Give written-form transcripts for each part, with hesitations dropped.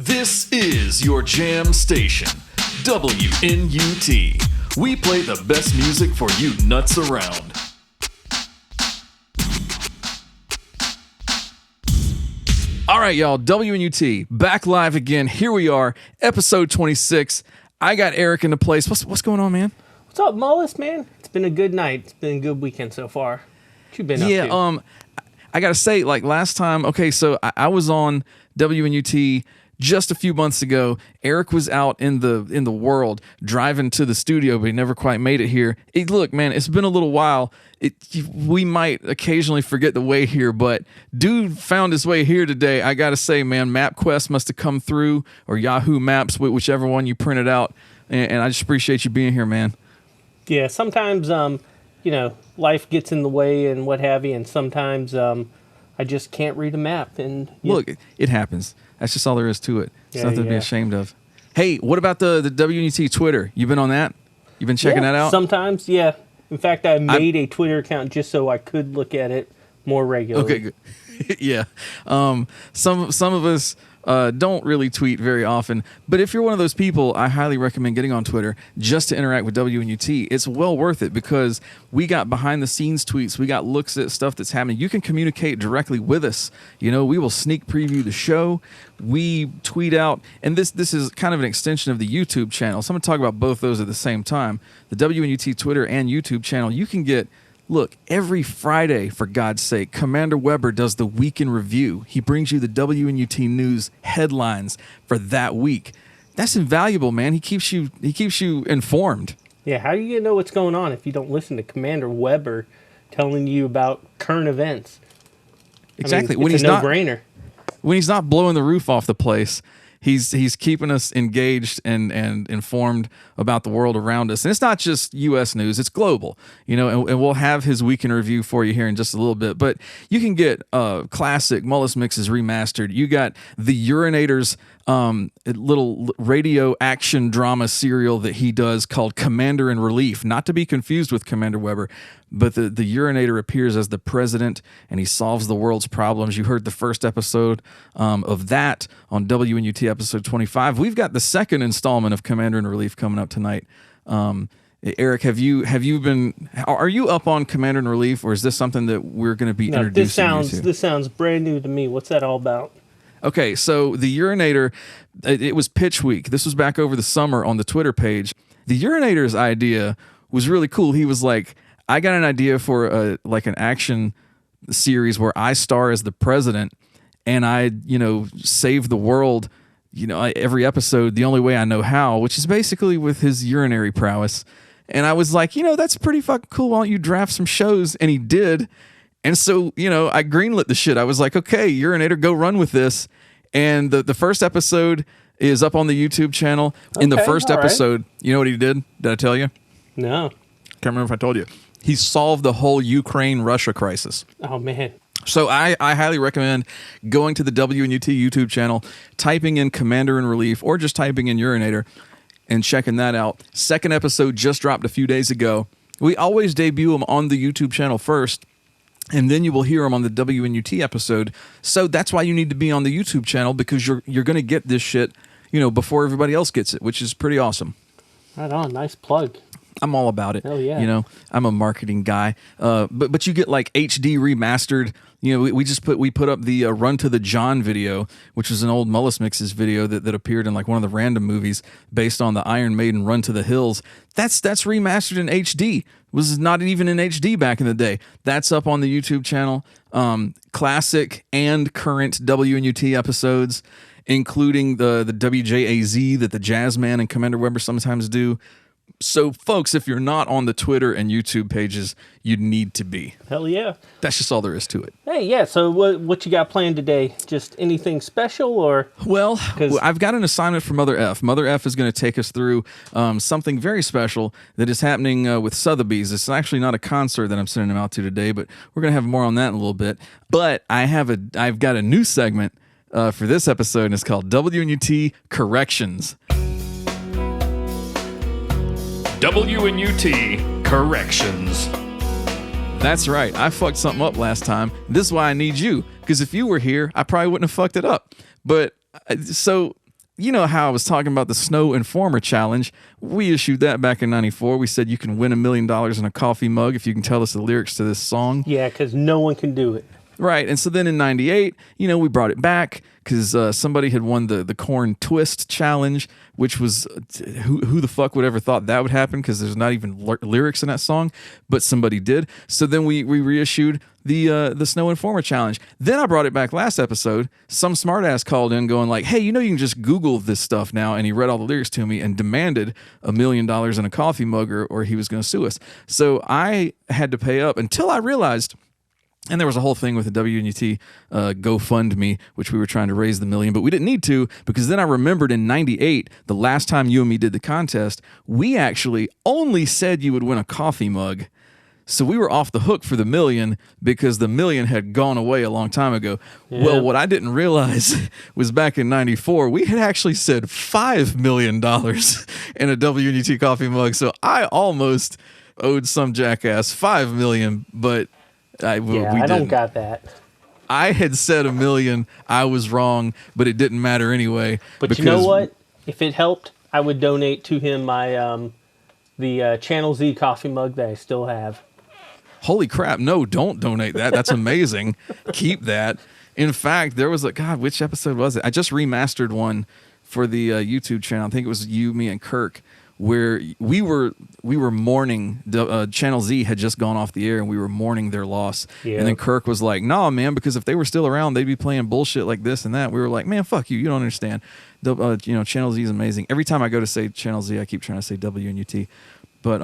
This is your jam station, WNUT. We play the best music for you nuts around. All right, y'all, WNUT, back live again. Here we are, episode 26. I got Eric in the place. What's going on, man? What's up, Mullis, man? It's been a good night. It's been a good weekend so far. What you been up to? I got to say, like last time, okay, so I was on WNUT just a few months ago. Eric was out in the world driving to the studio, but he never quite made it here. Look, man, it's been a little while. We might occasionally forget the way here, but dude found his way here today. I got to say, man, MapQuest must have come through, or Yahoo Maps, whichever one you printed out, and I just appreciate you being here, man. Yeah, sometimes, life gets in the way and what have you, and sometimes I just can't read a map. And look, it happens. That's just all there is to it. It's nothing to be ashamed of. Hey, what about the WNUT Twitter? You been on that? You been checking that out? Sometimes, yeah. In fact, I made a Twitter account just so I could look at it more regularly. Okay, good. Yeah. Some of us don't really tweet very often, but if you're one of those people, I highly recommend getting on Twitter just to interact with WNUT. It's well worth it because we got behind the scenes tweets, we got looks at stuff that's happening. You can communicate directly with us. You know, we will sneak preview the show. We tweet out, and this is kind of an extension of the YouTube channel. So I'm going to talk about both those at the same time. The WNUT Twitter and YouTube channel, you can get. Look, every Friday, for God's sake, Commander Weber does the Week in Review. He brings you the WNUT News headlines for that week. That's invaluable, man. He keeps you informed. Yeah, how do you know what's going on if you don't listen to Commander Weber telling you about current events? Exactly. I mean, it's a no-brainer. When he's not blowing the roof off the place, he's keeping us engaged and informed about the world around us. And it's not just U.S. news, it's global, and we'll have his Week in Review for you here in just a little bit. But you can get classic Mullis Mixes remastered. You got the Urinator's little radio action drama serial that he does called Commander in Relief, not to be confused with Commander Weber, but the Urinator appears as the president and he solves the world's problems. You heard the first episode of that on WNUT episode 25. We've got the second installment of Commander in Relief coming up tonight. Eric, are you up on Commander in Relief, or is this something that we're going to be introducing you to? This sounds brand new to me. What's that all about? Okay, so the Urinator, it was pitch week. This was back over the summer on the Twitter page. The Urinator's idea was really cool. He was like, I got an idea for an action series where I star as the president and I, save the world, every episode the only way I know how, which is basically with his urinary prowess. And I was like, that's pretty fucking cool. Why don't you draft some shows? And he did. And so, I greenlit the shit. I was like, okay, Urinator, go run with this. And the first episode is up on the YouTube channel. In the first episode, you know what he did? Did I tell you? No. Can't remember if I told you. He solved the whole Ukraine-Russia crisis. Oh, man. So I highly recommend going to the WNUT YouTube channel, typing in Commander in Relief, or just typing in Urinator and checking that out. Second episode just dropped a few days ago. We always debut them on the YouTube channel first, and then you will hear them on the WNUT episode. So that's why you need to be on the YouTube channel, because you're going to get this shit, before everybody else gets it, which is pretty awesome. Right on. Nice plug. I'm all about it. Hell yeah. I'm a marketing guy. But you get like HD remastered. We put up the Run to the John video, which was an old Mullis Mixes video that appeared in like one of the random movies based on the Iron Maiden Run to the Hills. That's remastered in HD. It was not even in HD back in the day. That's up on the YouTube channel. Classic and current WNUT episodes, including the WJAZ that the Jazzman and Commander Weber sometimes do. So, folks, if you're not on the Twitter and YouTube pages, you need to be. Hell yeah. That's just all there is to it. Hey, yeah, so what you got planned today? Just anything special, or? Well, I've got an assignment for Mother F. Mother F is going to take us through something very special that is happening with Sotheby's. It's actually not a concert that I'm sending them out to today, but we're going to have more on that in a little bit. But I've got a new segment for this episode, and it's called WNUT Corrections. WNUT Corrections. That's right. I fucked something up last time. This is why I need you, because if you were here, I probably wouldn't have fucked it up. But so you know how I was talking about the Snow Informer Challenge. We issued that back in 94. We said you can win $1 million in a coffee mug if you can tell us the lyrics to this song. Yeah, because no one can do it. Right. And so then in 98, you know, we brought it back because somebody had won the Corn Twist Challenge, which was who the fuck would ever thought that would happen, because there's not even lyrics in that song, but somebody did. So then we reissued the Snow Informer Challenge. Then I brought it back last episode. Some smartass called in going like, hey, you know, you can just Google this stuff now. And he read all the lyrics to me and demanded $1 million in a coffee mug, or he was going to sue us. So I had to pay up until I realized. And there was a whole thing with the WNUT GoFundMe, which we were trying to raise the $1 million, but we didn't need to, because then I remembered in 98, the last time you and me did the contest, we actually only said you would win a coffee mug. So we were off the hook for the $1 million because the $1 million had gone away a long time ago. Yeah. Well, what I didn't realize was back in 94, we had actually said $5 million in a WNUT coffee mug. So I almost owed some jackass $5 million, but I don't got that. I had said $1 million. I was wrong, but it didn't matter anyway. But you know what? If it helped, I would donate to him my the Channel Z coffee mug that I still have. Holy crap. No, don't donate that. That's amazing. Keep that. In fact, there was which episode was it? I just remastered one for the YouTube channel. I think it was you, me, and Kirk, where we were mourning. Channel Z had just gone off the air, and we were mourning their loss. Yeah. And then Kirk was like, "Nah, man, because if they were still around, they'd be playing bullshit like this and that." We were like, "Man, fuck you. You don't understand. Channel Z is amazing." Every time I go to say Channel Z, I keep trying to say WNUT. But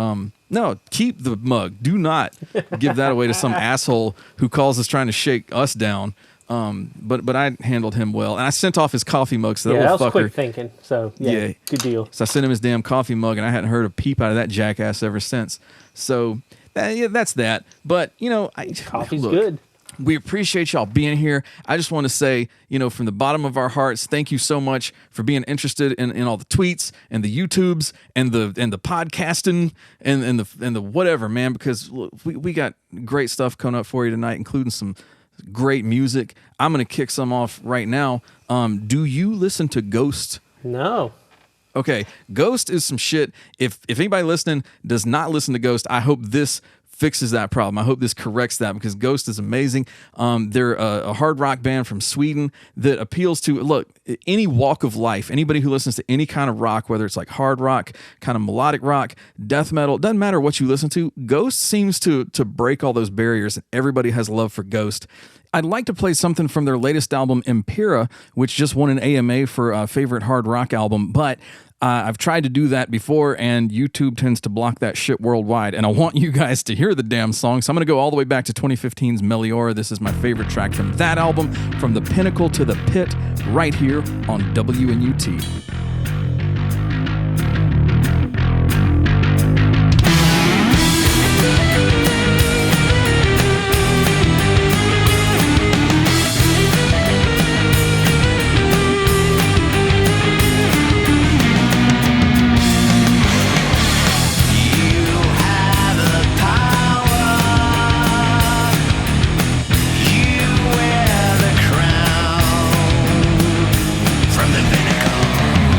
no, keep the mug. Do not give that away to some asshole who calls us trying to shake us down. But I handled him well, and I sent off his coffee mug. So that was quick thinking. So yeah, good deal. So I sent him his damn coffee mug, and I hadn't heard a peep out of that jackass ever since. So that's that. But coffee's good. We appreciate y'all being here. I just want to say, from the bottom of our hearts, thank you so much for being interested in all the tweets and the YouTubes and the podcasting and the whatever, man. Because look, we got great stuff coming up for you tonight, including some great music. I'm gonna kick some off right now. Do you listen to Ghost? No. Okay, Ghost is some shit. If anybody listening does not listen to Ghost, I hope this fixes that problem. I hope this corrects that, because Ghost is amazing. They're a hard rock band from Sweden that appeals to, any walk of life. Anybody who listens to any kind of rock, whether it's like hard rock, kind of melodic rock, death metal, doesn't matter what you listen to, Ghost seems to break all those barriers, and everybody has love for Ghost. I'd like to play something from their latest album, Impera, which just won an AMA for favorite hard rock album, but I've tried to do that before, and YouTube tends to block that shit worldwide, and I want you guys to hear the damn song, so I'm going to go all the way back to 2015's Meliora. This is my favorite track from that album, From the Pinnacle to the Pit, right here on WNUT. From the pinnacle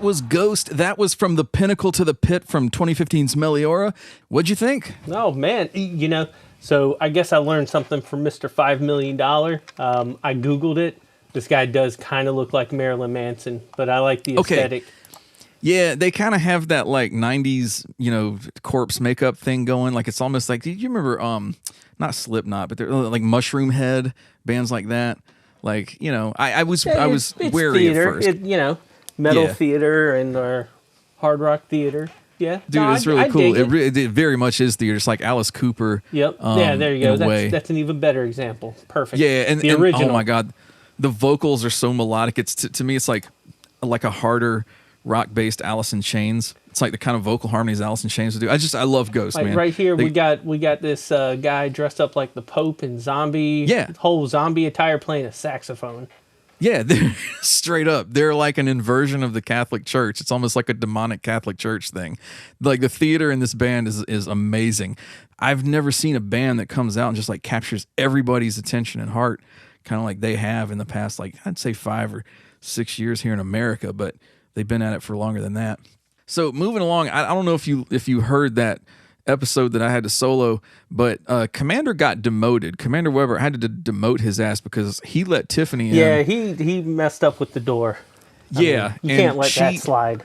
was Ghost. That was From the Pinnacle to the Pit from 2015's Meliora. What'd you think? Oh, man. So I guess I learned something from Mr. $5 Million. I Googled it. This guy does kind of look like Marilyn Manson, but I like the aesthetic. Yeah, they kind of have that like 90s, corpse makeup thing going. Like it's almost like, do you remember, not Slipknot, but they're like Mushroom Head, bands like that. Like, I was wary theater. at first. Metal theater and hard rock theater. Yeah, dude, it's really cool. It very much is theater. It's like Alice Cooper. Yep. There you go. That's an even better example. Perfect. Yeah, and the original. Oh my god, the vocals are so melodic. It's to me, it's like a harder rock-based Alice in Chains. It's like the kind of vocal harmonies Alice in Chains would do. I love Ghost, man. Right here, we got this guy dressed up like the Pope in zombie. Yeah. Whole zombie attire playing a saxophone. Yeah, they're straight up. They're like an inversion of the Catholic Church. It's almost like a demonic Catholic Church thing. Like the theater in this band is amazing. I've never seen a band that comes out and just like captures everybody's attention and heart, kind of like they have in the past, like I'd say 5 or 6 years here in America, but they've been at it for longer than that. So moving along, I don't know if you heard that episode that I had to solo, but Commander got demoted. Commander Weber had to demote his ass because he let Tiffany in. Yeah, he messed up with the door. I mean, you can't let that slide.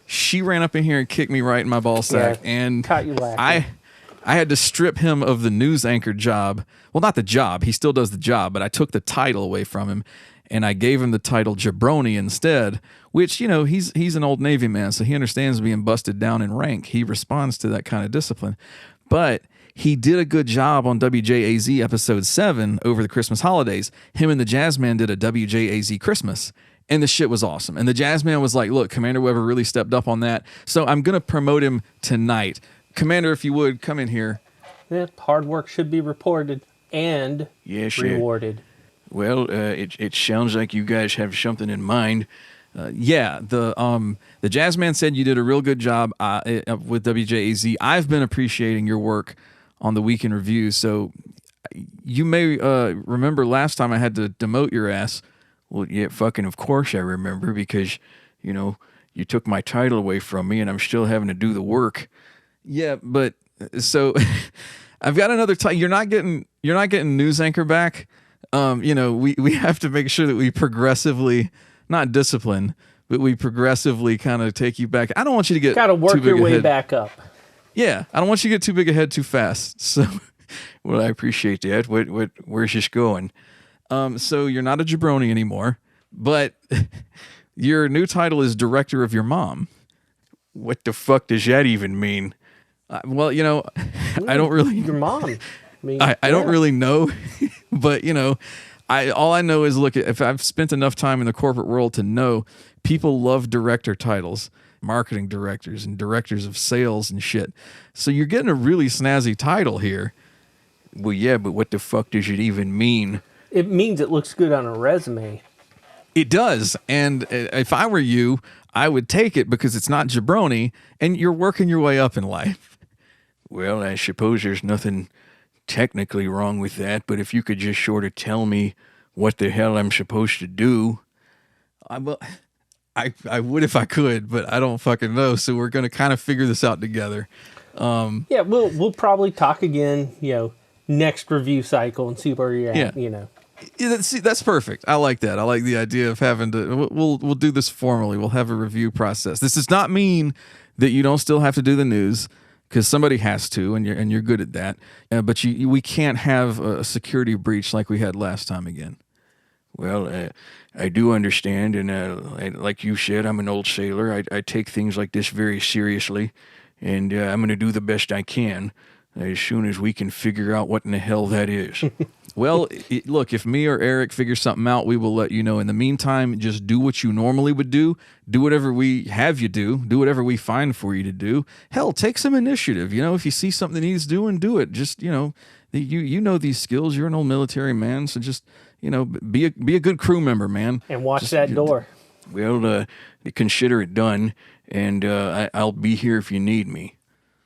She ran up in here and kicked me right in my ball sack, and caught you laughing. I had to strip him of the news anchor job. Well, not the job. He still does the job, but I took the title away from him, and I gave him the title Jabroni instead, which, he's an old Navy man, so he understands being busted down in rank. He responds to that kind of discipline. But he did a good job on WJAZ episode 7 over the Christmas holidays. Him and the Jazzman did a WJAZ Christmas, and the shit was awesome. And the Jazzman was like, look, Commander Weber really stepped up on that, so I'm going to promote him tonight. Commander, if you would, come in here. Yeah, hard work should be reported and rewarded. Well, it sounds like you guys have something in mind. The Jazzman said you did a real good job with WJAZ. I've been appreciating your work on the Week in Review. So you may remember last time I had to demote your ass. Well, yeah, fucking of course I remember, because you took my title away from me and I'm still having to do the work. Yeah, but so I've got another title. You're not getting news anchor back. We have to make sure that we progressively, not discipline, but we progressively kind of take you back. I don't want you to get gotta work your way back up. Yeah, I don't want you to get too big ahead too fast. So, well, I appreciate that. Where's this going? So you're not a jabroni anymore, but your new title is Director of Your Mom. What the fuck does that even mean? Well, I don't really. Your mom. I don't really know, but all I know is, look, if I've spent enough time in the corporate world to know, people love director titles, marketing directors and directors of sales and shit. So you're getting a really snazzy title here. Well, yeah, but what the fuck does it even mean? It means it looks good on a resume. It does, and if I were you, I would take it because it's not jabroni, and you're working your way up in life. Well, I suppose there's nothing technically wrong with that, but if you could just sort of tell me what the hell I'm supposed to do, I would if I could, but I don't fucking know. So we're gonna kind of figure this out together. Yeah, we'll probably talk again, next review cycle and see where you're at. Yeah, that's perfect. I like that. I like the idea of having to. We'll do this formally. We'll have a review process. This does not mean that you don't still have to do the news, because somebody has to, and you're good at that. But we can't have a security breach like we had last time again. Well, I do understand, and like you said, I'm an old sailor. I take things like this very seriously, and I'm going to do the best I can as soon as we can figure out what in the hell that is. Well, look, if me or Eric figure something out, we will let you know. In the meantime, just do what you normally would do. Do whatever we have you do. Do whatever we find for you to do. Hell, take some initiative. If you see something that needs doing, do it. Just, you know these skills. You're an old military man, so just, be a good crew member, man. And watch that door. Well, consider it done, and I'll be here if you need me.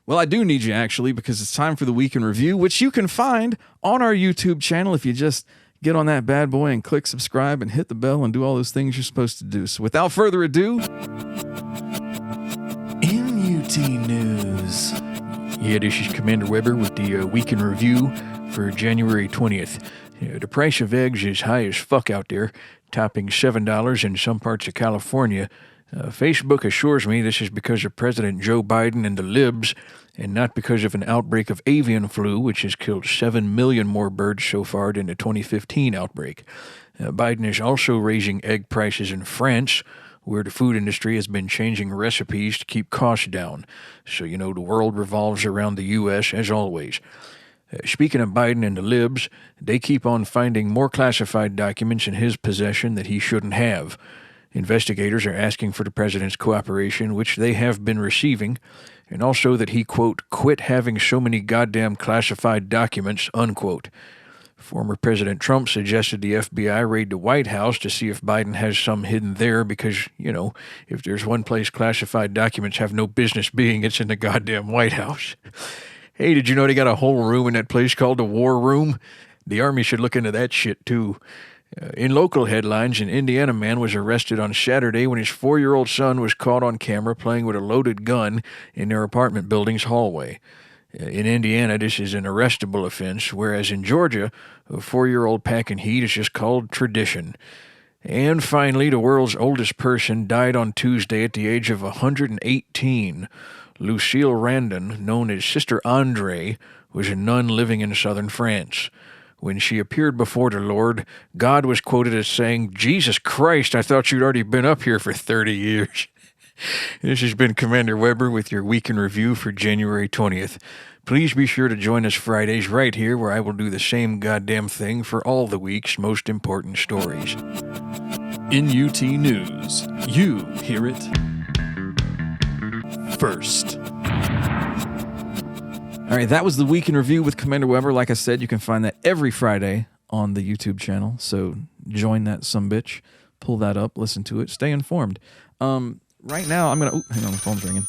Well, I do need you, actually, because it's time for the Week in Review, which you can find on our YouTube channel if you just get on that bad boy and click subscribe and hit the bell and do all those things you're supposed to do. So without further ado, WNUT News. Yeah, this is Commander Weber with the Week in Review for January 20th. The price of eggs is high as fuck out there, topping $7 in some parts of California. Facebook assures me this is because of President Joe Biden and the libs, and not because of an outbreak of avian flu, which has killed 7 million more birds so far than the 2015 outbreak. Biden is also raising egg prices in France, where the food industry has been changing recipes to keep costs down. So, the world revolves around the U.S. as always. Speaking of Biden and the libs, they keep on finding more classified documents in his possession that he shouldn't have. Investigators are asking for the president's cooperation, which they have been receiving, and also that he, quote, quit having so many goddamn classified documents, unquote. Former President Trump suggested the FBI raid the White House to see if Biden has some hidden there because, if there's one place classified documents have no business being, it's in the goddamn White House. Hey, did you know they got a whole room in that place called the War Room? The Army should look into that shit, too. In local headlines, an Indiana man was arrested on Saturday when his 4-year-old son was caught on camera playing with a loaded gun in their apartment building's hallway. In Indiana, this is an arrestable offense, whereas in Georgia, a 4-year-old packing heat is just called tradition. And finally, the world's oldest person died on Tuesday at the age of 118. Lucille Randon, known as Sister Andre, was a nun living in southern France. When she appeared before the Lord, God was quoted as saying, "Jesus Christ, I thought you'd already been up here for 30 years." This has been Commander Weber with your Week in Review for January 20th. Please be sure to join us Fridays right here where I will do the same goddamn thing for all the week's most important stories. In UT News, you hear it first. All right, that was the Week in Review with Commander Weber. Like I said, you can find that every Friday on the YouTube channel, so join that sumbitch. Pull that up, listen to it, stay informed. Right now, I'm going to... hang on, the phone's ringing.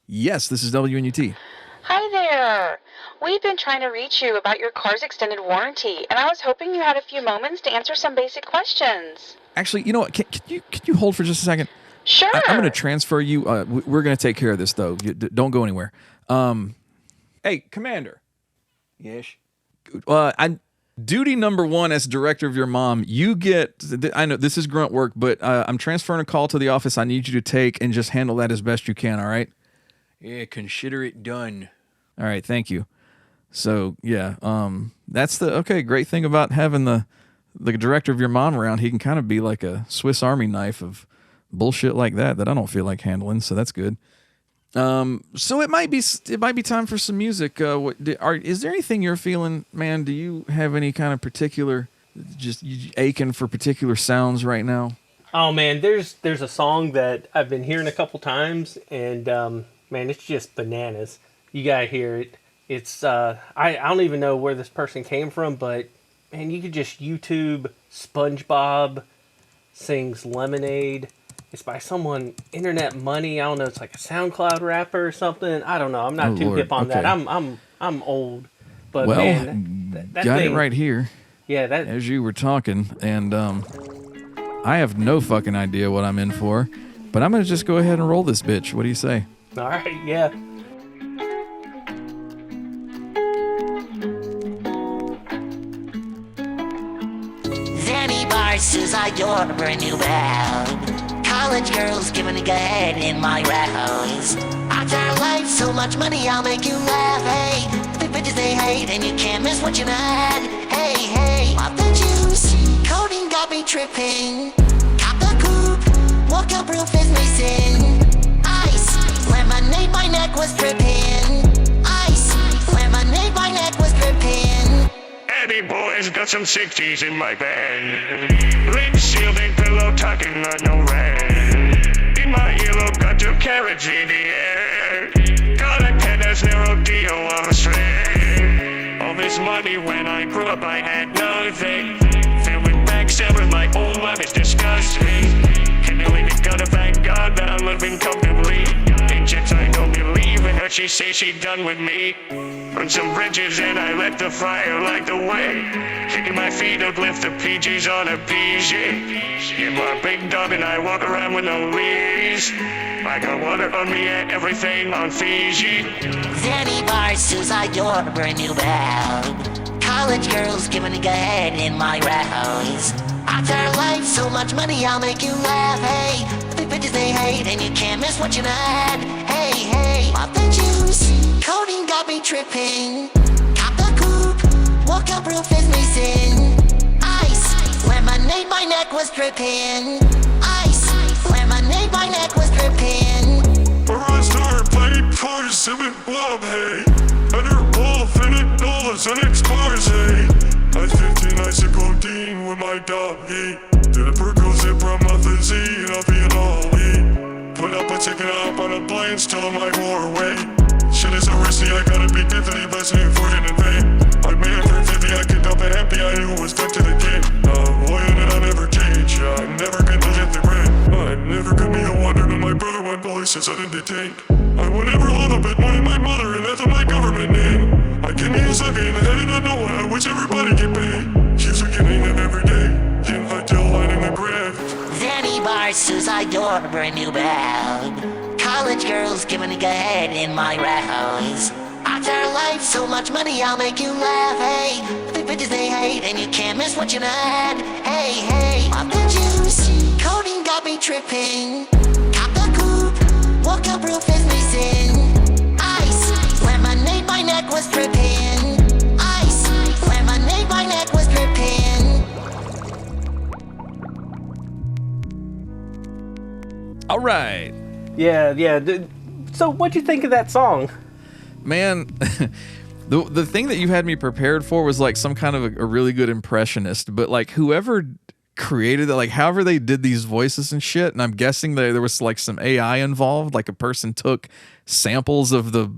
Yes, this is WNUT. Hi there. We've been trying to reach you about your car's extended warranty, and I was hoping you had a few moments to answer some basic questions. Actually, you know what? Can you hold for just a second? Sure. I'm going to transfer you. We're going to take care of this, though. Don't go anywhere. Hey, Commander. Yes? Duty number 1 as director of your mom, you get, I know this is grunt work, but I'm transferring a call to the office I need you to take and just handle that as best you can, all right? Yeah, consider it done. All right, thank you. So, yeah, that's the, okay, great thing about having the director of your mom around. He can kind of be like a Swiss Army knife of bullshit like that I don't feel like handling, so that's good. So it might be time for some music. Is there anything you're feeling, man? Do you have any kind of particular, just aching for particular sounds right now? Oh man, there's a song that I've been hearing a couple times, and man, it's just bananas. You gotta hear it. It's I don't even know where this person came from, but man, you could just YouTube SpongeBob sings Lemonade. It's by someone, Internet Money. I don't know. It's like a SoundCloud rapper or something. I don't know. I'm not too hip on that. I'm old, but man, that got thing, it right here. Yeah, that as you were talking, and I have no fucking idea what I'm in for, but I'm gonna just go ahead and roll this bitch. What do you say? All right, yeah. Zanny Bar says I adore a brand new bag. College girls giving a good in my rounds. After life, so much money, I'll make you laugh. Hey, the bitches they hate, and you can't miss what you had. Hey, pop the juice. Coding got me tripping. Cop the coupe, walk up real fast, Mason. Ice, lemonade, my neck was dripping. Ice, lemonade, my neck was dripping. Eddie boys got some 60s in my bag. Lip shielding, pillow talking on no rag. In my earlobe, got 2 carrots in the air. Got antennas, narrow deal on a string. All this money when I grew up, I had nothing. Filled with bags, with my own life is disgusting. And knowing it's gotta thank God that I'm living comfortably. In checks I don't believe in. what she say she done with me. Burn some bridges and I let the fire light the way. Kicking my feet up, lift the PJs on a PJ. Get my big dog and I walk around with no leash. I got water on me and everything on Fiji. Zanny bars says I adore a brand new bag. College girls giving a head in my rouse. After life, so much money, I'll make you laugh. Hey, the bitches they hate, and you can't miss what you had. Hey, hey, pop the juice. Codeine got me tripping. Cop the coupe, woke up real fast missing. Ice, lemonade, my neck was dripping. Ice, lemonade, my neck was dripping. I start playing for 7 Bob, hey. Under wolf and it dollars and exparse, I 15 ice of codeine with my dog, did a Percocet promethazine and I'll be an all put up a ticket up on a plane, still on my war way. Shit is so risky, I gotta be Tiffany, blessing and fortune in vain. I made it for 50, I could dump it empty, I knew it was stuck to the game. Boy, and I'll never change, I'm never gonna hit the ground. I'm never gonna be a wonder, and my brother went police since I've been detained. I would never hold up at money my mother, and that's my government name. I give me a second, and I didn't know I wish everybody get paid. She's beginning of every day, getting high tail line in the grave. Zanny bars says I adore a brand new bag. College girls giving a head in my rouse. After life, so much money, I'll make you laugh. Hey, the bitches they hate, and you can't miss what you had. Hey, hey, pop the juice. Codeine got me tripping. Cop the coupe, woke up real fast missing. Ice, lemonade, my neck was dripping. Ice, lemonade, my neck was dripping. All right. Yeah. So what'd you think of that song? Man, the thing that you had me prepared for was like some kind of a really good impressionist, but like whoever created it, like however they did these voices and shit, and I'm guessing there was like some AI involved, like a person took samples of the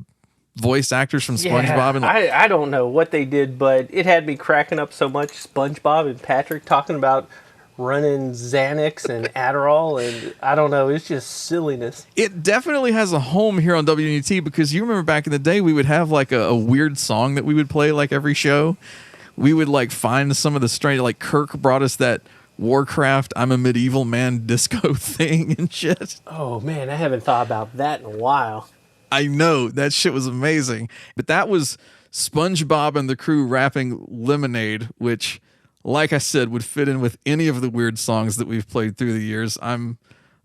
voice actors from SpongeBob and like, I don't know what they did, but it had me cracking up so much. SpongeBob and Patrick talking about running Xanax and Adderall, and I don't know, it's just silliness. it definitely has a home here on WNUT, because you remember back in the day we would have like a weird song that we would play like every show. We would like find some of the strange, like Kirk brought us that Warcraft I'm a Medieval Man disco thing and shit. Oh man, I haven't thought about that in a while. I know, that shit was amazing. But that was SpongeBob and the crew rapping Lemonade, which, like I said, would fit in with any of the weird songs that we've played through the years. I'm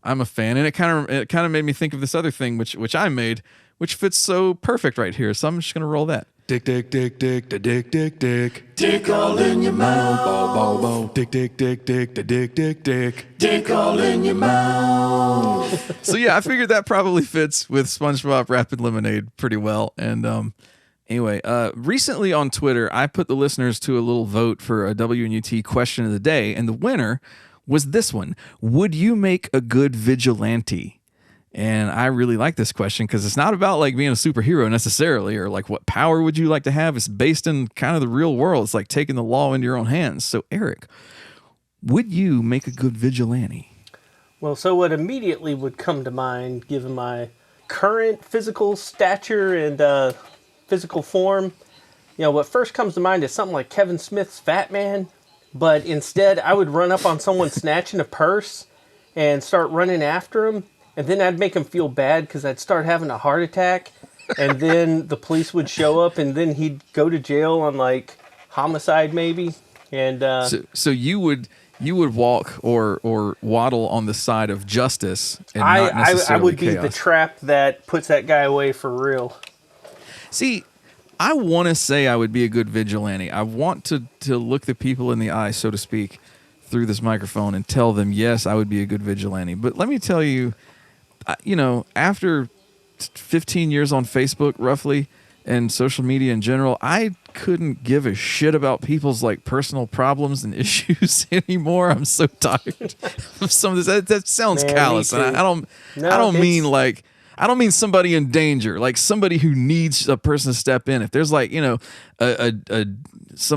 a fan, and it kind of made me think of this other thing which I made, which fits so perfect right here. So I'm just gonna roll that. Dick, dick, dick, dick, da dick, dick, dick. Dick all in your mouth. Bow, bow, bow. Dick, dick, dick, dick, da dick, dick, dick. Dick all in your mouth. So yeah, I figured that probably fits with SpongeBob rapping Lemonade pretty well. And anyway, recently on Twitter, I put the listeners to a little vote for a WNUT question of the day, and the winner was this one: would you make a good vigilante? And I really like this question because it's not about like being a superhero necessarily, or like what power would you like to have. It's based in kind of the real world. It's like taking the law into your own hands. So Eric, would you make a good vigilante? Well, so what immediately would come to mind, given my current physical stature and physical form, what first comes to mind is something like Kevin Smith's Fat Man. But instead, I would run up on someone snatching a purse and start running after him. And then I'd make him feel bad because I'd start having a heart attack. And then the police would show up, and then he'd go to jail on like homicide maybe. And so you would walk or waddle on the side of justice and not necessarily I would be chaos. the trap that puts that guy away for real. See, I want to say I would be a good vigilante. I want to look the people in the eye, so to speak, through this microphone and tell them, yes, I would be a good vigilante. But let me tell you, after 15 years on Facebook, roughly, and social media in general, I couldn't give a shit about people's like personal problems and issues anymore. I'm so tired of some of this. That sounds callous, and I don't mean somebody in danger, like somebody who needs a person to step in. If there's like some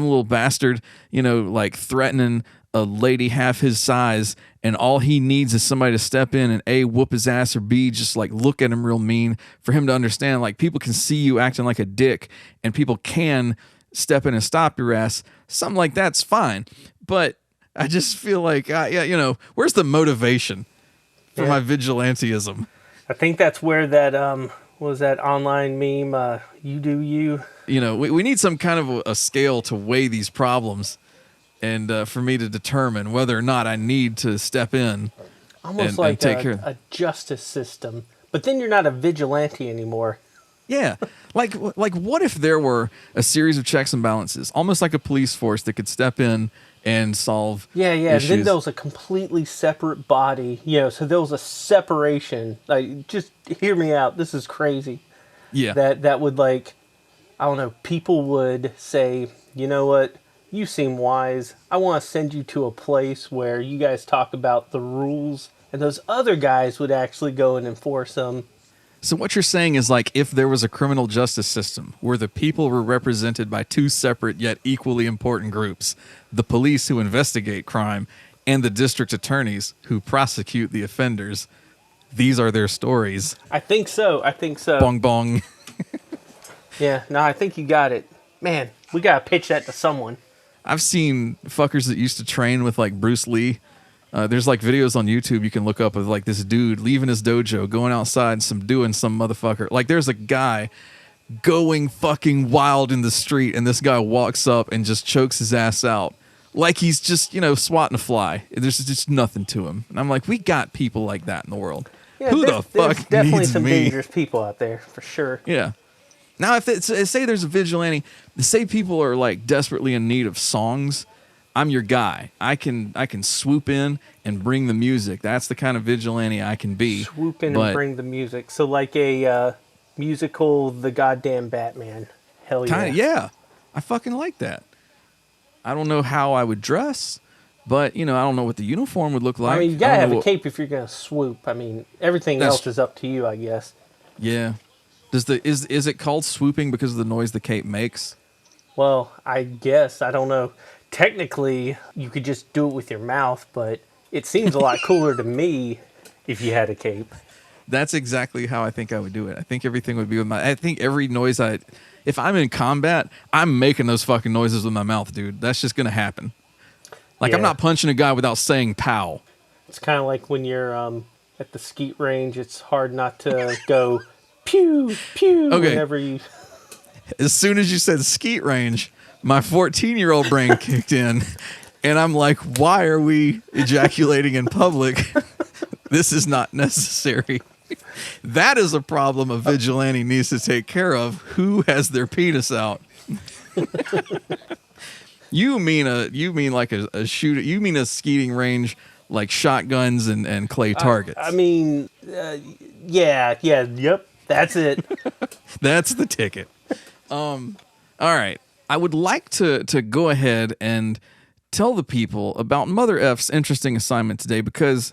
little bastard, like threatening a lady half his size, and all he needs is somebody to step in and A, whoop his ass, or B, just like look at him real mean for him to understand, like, people can see you acting like a dick and people can step in and stop your ass. Something like that's fine. But I just feel like, where's the motivation for my vigilanteism? I think that's where that was that online meme, you do you. We need some kind of a scale to weigh these problems, and for me to determine whether or not I need to step in almost and take care of a justice system. But then you're not a vigilante anymore. Yeah. Like what if there were a series of checks and balances, almost like a police force that could step in and solve issues. Then there was a completely separate body, so there was a separation. Like, just hear me out. This is crazy. Yeah. That would, like, I don't know, people would say, you know what, you seem wise. I want to send you to a place where you guys talk about the rules, and those other guys would actually go and enforce them. So what you're saying is, like, if there was a criminal justice system where the people were represented by two separate yet equally important groups, the police who investigate crime and the district attorneys who prosecute the offenders, these are their stories. I think so. Bong bong. Yeah, no, I think you got it. Man, we got to pitch that to someone. I've seen fuckers that used to train with, like, Bruce Lee. There's like videos on YouTube you can look up of like this dude leaving his dojo, going outside and doing some motherfucker. Like, there's a guy going fucking wild in the street, and this guy walks up and just chokes his ass out. Like he's just, swatting a fly. There's just nothing to him. And I'm like, we got people like that in the world. Yeah, Who the fuck there's definitely needs some me? dangerous people out there, for sure. Yeah. Now, if say there's a vigilante, say people are like desperately in need of songs, I'm your guy. I can swoop in and bring the music. That's the kind of vigilante I can be. Swoop in and bring the music. So like a musical, The Goddamn Batman. Hell yeah. Yeah. I fucking like that. I don't know how I would dress, but, I don't know what the uniform would look like. I mean, you gotta have a cape if you're gonna swoop. I mean, everything else is up to you, I guess. Yeah. Is it called swooping because of the noise the cape makes? Well, I guess. I don't know. Technically, you could just do it with your mouth, but it seems a lot cooler to me if you had a cape. That's exactly how I think I would do it. I think everything would be with I think every noise if I'm in combat, I'm making those fucking noises with my mouth, dude. That's just going to happen. Like, I'm not punching a guy without saying pow. It's kind of like when you're at the skeet range, it's hard not to go pew, pew, whenever you... As soon as you said skeet range, my 14-year-old brain kicked in, and I'm like, why are we ejaculating in public? This is not necessary. That is a problem a vigilante needs to take care of. Who has their penis out? You mean like a shooter? You mean a skeeting range like shotguns and clay targets? I mean, yep, that's it. That's the ticket. All right. I would like to go ahead and tell the people about Mother F's interesting assignment today, because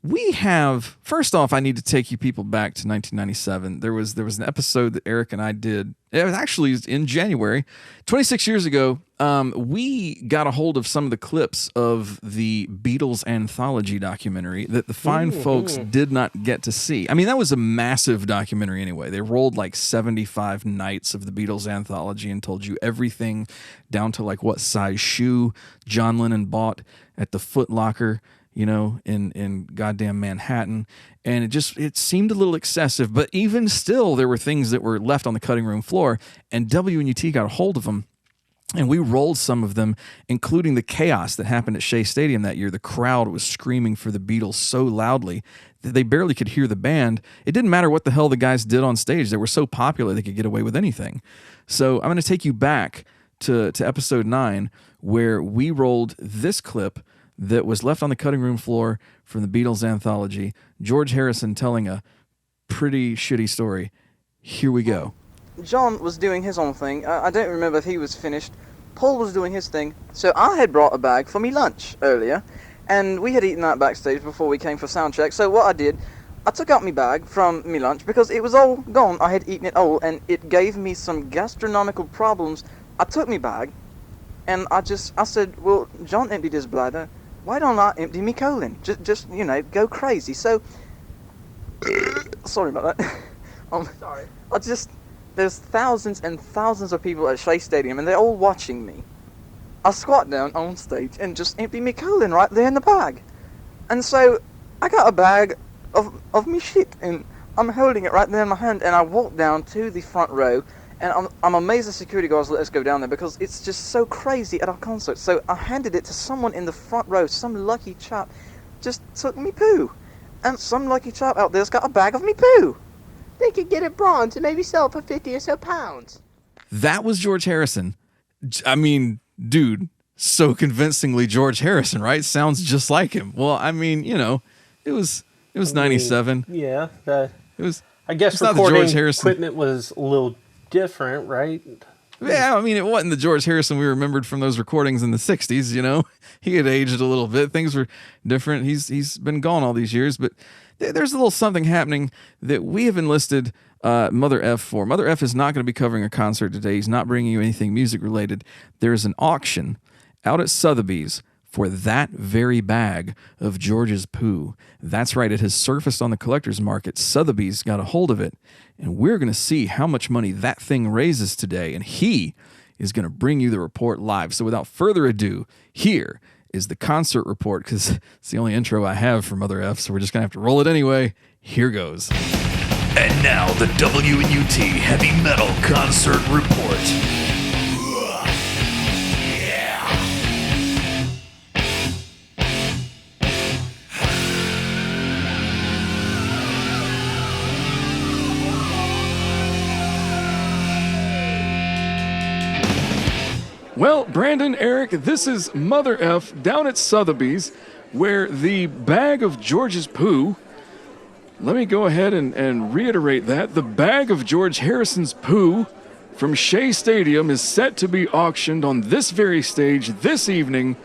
we have, first off, I need to take you people back to 1997. There was an episode that Eric and I did. It was actually in January, 26 years ago. We got a hold of some of the clips of the Beatles anthology documentary that the fine folks did not get to see. I mean, that was a massive documentary anyway. They rolled like 75 nights of the Beatles anthology and told you everything down to like what size shoe John Lennon bought at the Foot Locker, in goddamn Manhattan. And it seemed a little excessive, but even still, there were things that were left on the cutting room floor, and WNUT got a hold of them. And we rolled some of them, including the chaos that happened at Shea Stadium that year. The crowd was screaming for the Beatles so loudly that they barely could hear the band. It didn't matter what the hell the guys did on stage. They were so popular they could get away with anything. So I'm going to take you back to episode 9, where we rolled this clip that was left on the cutting room floor from the Beatles anthology. George Harrison telling a pretty shitty story. Here we go. John was doing his own thing. I don't remember if he was finished. Paul was doing his thing. So I had brought a bag for me lunch earlier, and we had eaten that backstage before we came for sound check. So what I did, I took out my bag from me lunch because it was all gone. I had eaten it all, and it gave me some gastronomical problems. I took me bag, and I said, well, John emptied his bladder, why don't I empty me colon? Just go crazy. So, sorry about that. Sorry. There's thousands and thousands of people at Shea Stadium, and they're all watching me. I squat down on stage and just empty me colon right there in the bag. And so, I got a bag of me shit, and I'm holding it right there in my hand, and I walk down to the front row, and I'm amazed the security guards let us go down there, because it's just so crazy at our concert. So I handed it to someone in the front row. Some lucky chap just took me poo. And some lucky chap out there's got a bag of me poo. They could get it bronze and maybe sell it for 50 or so pounds. That was George Harrison. I mean, dude, so convincingly George Harrison, right? Sounds just like him. Well, I mean, it was 97. Yeah. It was. I guess it's not the recording George Harrison equipment was a little different, right? Yeah, I mean, it wasn't the George Harrison we remembered from those recordings in the 60s, He had aged a little bit. Things were different. He's been gone all these years, but there's a little something happening that we have enlisted Mother F for. Mother F is not going to be covering a concert today. He's not bringing you anything music-related. There's an auction out at Sotheby's for that very bag of George's poo. That's right, it has surfaced on the collector's market. Sotheby's got a hold of it, and we're going to see how much money that thing raises today, and he is going to bring you the report live. So without further ado, here is the concert report, because it's the only intro I have for Mother F, so we're just going to have to roll it anyway. Here goes. And now the WNUT Heavy Metal Concert Report. Well, Brandon, Eric, this is Mother F down at Sotheby's, where the bag of George's poo, let me go ahead and reiterate that. The bag of George Harrison's poo from Shea Stadium is set to be auctioned on this very stage this evening.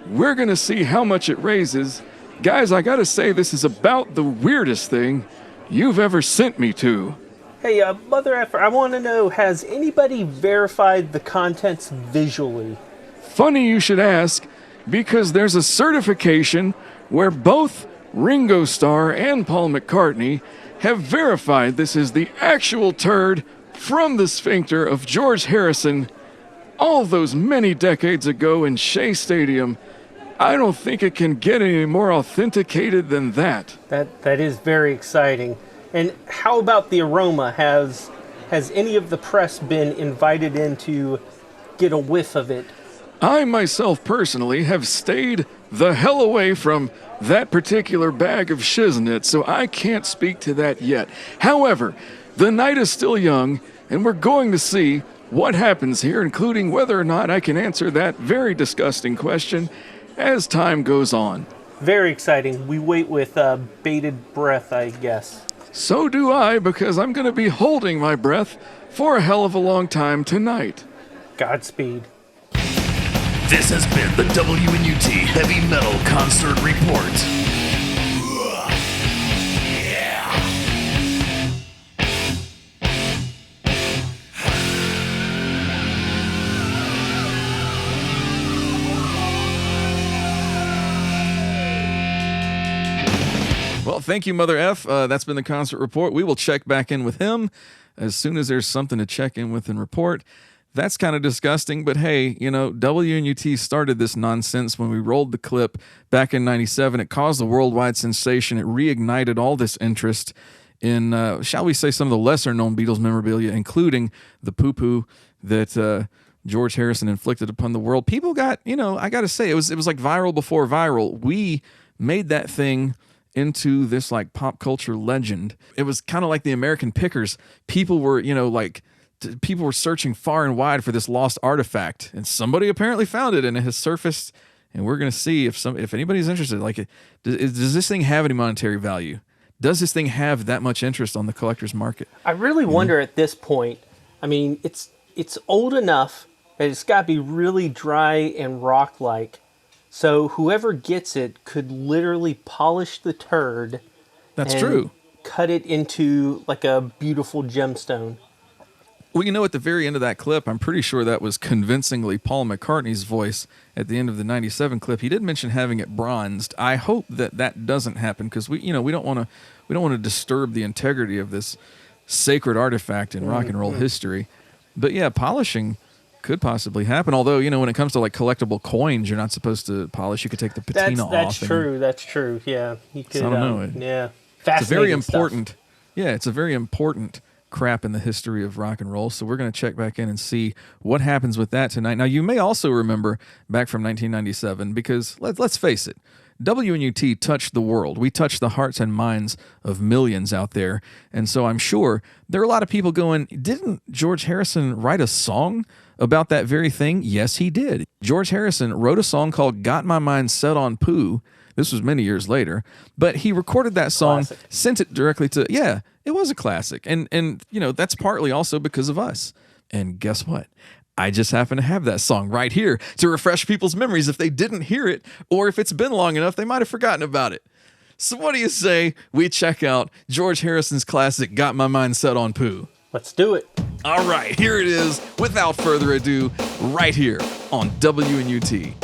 We're going to see how much it raises. Guys, I got to say, this is about the weirdest thing you've ever sent me to. Hey, Mother F, I want to know, has anybody verified the contents visually? Funny you should ask, because there's a certification where both Ringo Starr and Paul McCartney have verified this is the actual turd from the sphincter of George Harrison all those many decades ago in Shea Stadium. I don't think it can get any more authenticated than that. That is very exciting. And how about the aroma? Has any of the press been invited in to get a whiff of it? I myself personally have stayed the hell away from that particular bag of shiznit, so I can't speak to that yet. However, the night is still young, and we're going to see what happens here, including whether or not I can answer that very disgusting question as time goes on. Very exciting. We wait with bated breath, I guess. So do I, because I'm going to be holding my breath for a hell of a long time tonight. Godspeed. This has been the WNUT Heavy Metal Concert Report. Well, thank you, Mother F. That's been the concert report. We will check back in with him as soon as there's something to check in with and report. That's kind of disgusting, but hey, WNUT started this nonsense when we rolled the clip back in 97. It caused a worldwide sensation. It reignited all this interest in, shall we say, some of the lesser-known Beatles memorabilia, including the poo-poo that George Harrison inflicted upon the world. People got, I got to say, it was like viral before viral. We made that thing into this like pop culture legend. It was kind of like the American Pickers. People were, people were searching far and wide for this lost artifact, and somebody apparently found it, and it has surfaced. And we're going to see if anybody's interested. Like, does this thing have any monetary value? Does this thing have that much interest on the collector's market? I really wonder at this point. I mean, it's old enough that it's got to be really dry and rock-like. So whoever gets it could literally polish the turd. That's true. Cut it into like a beautiful gemstone. Well, you know, at the very end of that clip, I'm pretty sure that was convincingly Paul McCartney's voice at the end of the 97 clip. He did mention having it bronzed. I hope that doesn't happen because we don't want to disturb the integrity of this sacred artifact in rock and roll history. But yeah, polishing could possibly happen. Although, you know, when it comes to like collectible coins, you're not supposed to polish. You could take the patina off. That's true. That's true. Yeah, you could. I don't know. Yeah, it's a very important. Stuff. Yeah, it's a very important crap in the history of rock and roll. So we're going to check back in and see what happens with that tonight. Now, you may also remember back from 1997 because let's face it, WNUT touched the world. We touched the hearts and minds of millions out there. And so I'm sure there are a lot of people going, didn't George Harrison write a song about that very thing? Yes, he did. George Harrison wrote a song called Got My Mind Set on Pooh. This was many years later, but he recorded that song, sent it directly to, it was a classic. And you know, that's partly also because of us. And guess what? I just happen to have that song right here to refresh people's memories if they didn't hear it, or if it's been long enough, they might have forgotten about it. So what do you say we check out George Harrison's classic, Got My Mind Set on Pooh? Let's do it. All right, here it is, without further ado, right here on WNUT.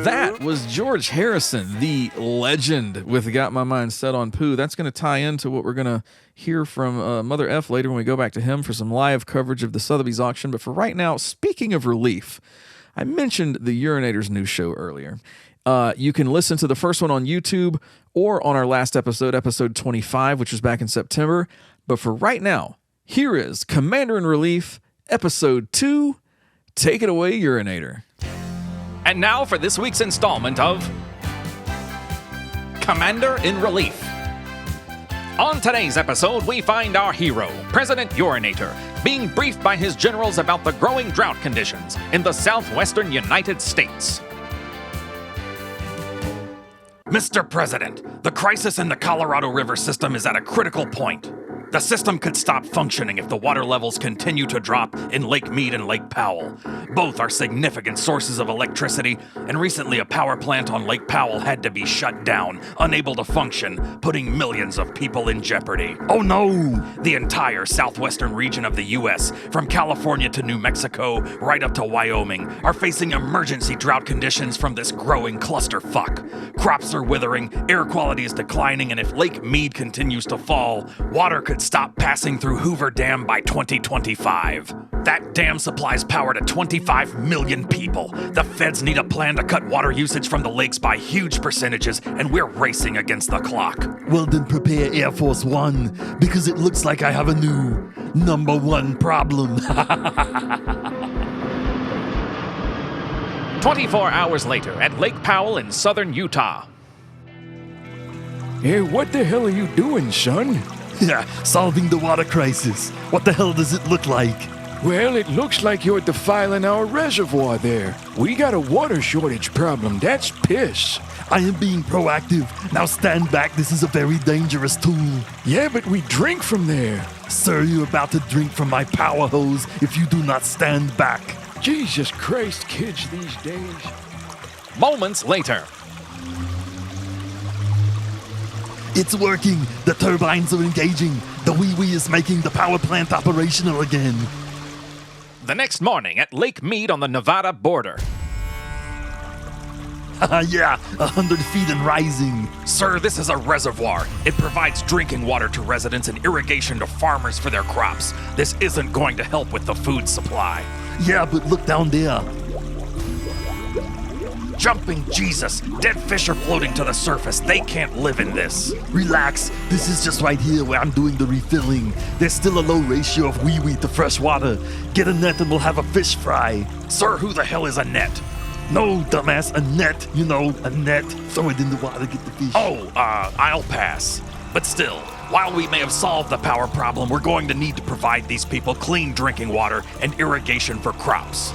That was George Harrison, the legend, with Got My Mind Set on Pooh. That's going to tie into what we're going to hear from Mother F later when we go back to him for some live coverage of the Sotheby's auction. But for right now, speaking of relief, I mentioned the Urinator's new show earlier. You can listen to the first one on YouTube or on our last episode, episode 25, which was back in September. But for right now, here is Commander in Relief, episode 2. Take it away, Urinator. And now for this week's installment of Commander in Relief. On today's episode, we find our hero, President Urinator, being briefed by his generals about the growing drought conditions in the southwestern United States. Mr. President, the crisis in the Colorado River system is at a critical point. The system could stop functioning if the water levels continue to drop in Lake Mead and Lake Powell. Both are significant sources of electricity, and recently a power plant on Lake Powell had to be shut down, unable to function, putting millions of people in jeopardy. Oh no! The entire southwestern region of the U.S., from California to New Mexico, right up to Wyoming, are facing emergency drought conditions from this growing clusterfuck. Crops are withering, air quality is declining, and if Lake Mead continues to fall, water could stop passing through Hoover Dam by 2025. That dam supplies power to 25 million people. The feds need a plan to cut water usage from the lakes by huge percentages, and we're racing against the clock. Well then prepare Air Force One, because it looks like I have a new #1 problem. 24 hours later at Lake Powell in southern Utah. Hey, what the hell are you doing, son? Yeah, solving the water crisis. What the hell does it look like? Well, it looks like you're defiling our reservoir there. We got a water shortage problem. That's piss. I am being proactive. Now stand back. This is a very dangerous tool. Yeah, but we drink from there. Sir, you're about to drink from my power hose if you do not stand back. Jesus Christ, kids these days. Moments later. It's working. The turbines are engaging. The wee-wee is making the power plant operational again. The next morning at Lake Mead on the Nevada border. Yeah, 100 feet and rising. Sir, this is a reservoir. It provides drinking water to residents and irrigation to farmers for their crops. This isn't going to help with the food supply. Yeah, but look down there. Jumping Jesus! Dead fish are floating to the surface. They can't live in this. Relax. This is just right here where I'm doing the refilling. There's still a low ratio of wee-wee to fresh water. Get a net and we'll have a fish fry. Sir, who the hell is a net? No, dumbass, a net. You know, a net. Throw it in the water, get the fish. Oh, I'll pass. But still, while we may have solved the power problem, we're going to need to provide these people clean drinking water and irrigation for crops.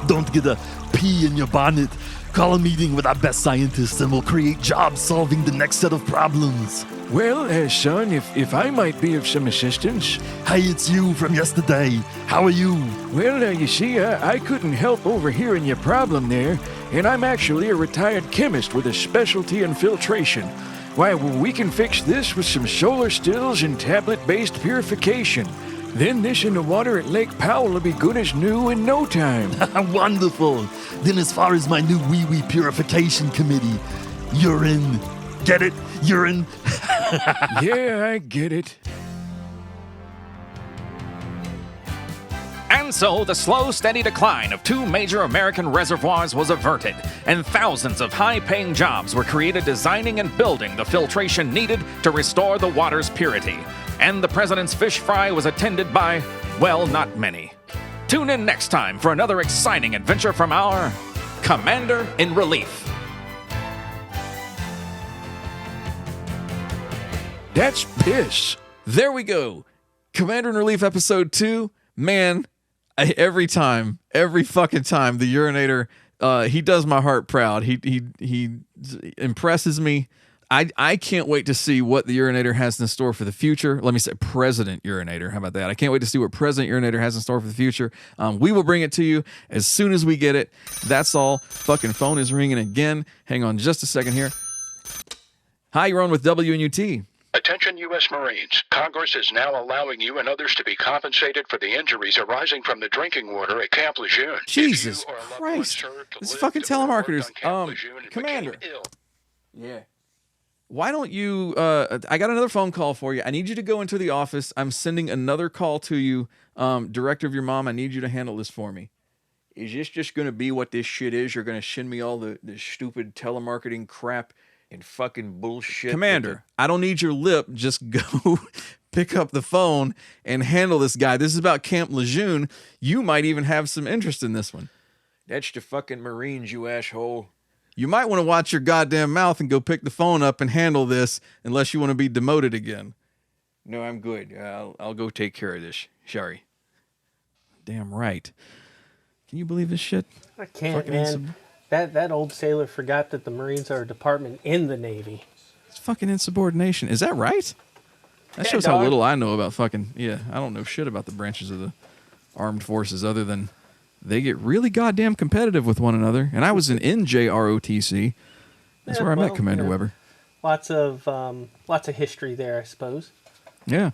Don't get a pea in your bonnet. Call a meeting with our best scientists and we'll create jobs solving the next set of problems. Well, son, if I might be of some assistance. Hey, it's you from yesterday. How are you? Well, you see, I couldn't help overhearing your problem there, and I'm actually a retired chemist with a specialty in filtration. Why, well, we can fix this with some solar stills and tablet-based purification. Then this in the water at Lake Powell will be good as new in no time. Wonderful. Then as far as my new wee-wee purification committee, urine. Get it? Urine? Yeah, I get it. And so the slow, steady decline of two major American reservoirs was averted, and thousands of high-paying jobs were created designing and building the filtration needed to restore the water's purity. And the president's fish fry was attended by, well, not many. Tune in next time for another exciting adventure from our Commander in Relief. That's piss. There we go. Commander in Relief episode 2. Man, every fucking time, the Urinator, he does my heart proud. He impresses me. I can't wait to see what the Urinator has in store for the future. Let me say President Urinator. How about that? I can't wait to see what President Urinator has in store for the future. We will bring it to you as soon as we get it. That's all. Fucking phone is ringing again. Hang on just a second here. Hi, you're on with WNUT. Attention U.S. Marines. Congress is now allowing you and others to be compensated for the injuries arising from the drinking water at Camp Lejeune. Jesus Christ. This fucking telemarketers. Commander. Yeah. Why don't you, I got another phone call for you. I need you to go into the office. I'm sending another call to you. Director of your mom, I need you to handle this for me. Is this just going to be what this shit is? You're going to send me all the stupid telemarketing crap and fucking bullshit? Commander, I don't need your lip. Just go pick up the phone and handle this guy. This is about Camp Lejeune. You might even have some interest in this one. That's the fucking Marines, you asshole. You might want to watch your goddamn mouth and go pick the phone up and handle this unless you want to be demoted again. No, I'm good. I'll go take care of this. Sorry. Damn right. Can you believe this shit? I can't, man. That old sailor forgot that the Marines are a department in the Navy. It's fucking insubordination. Is that right? That shows how little I know about fucking... Yeah, I don't know shit about the branches of the armed forces other than they get really goddamn competitive with one another. And I was in NJROTC. That's where I met Commander Weber. Lots of history there, I suppose. Yeah,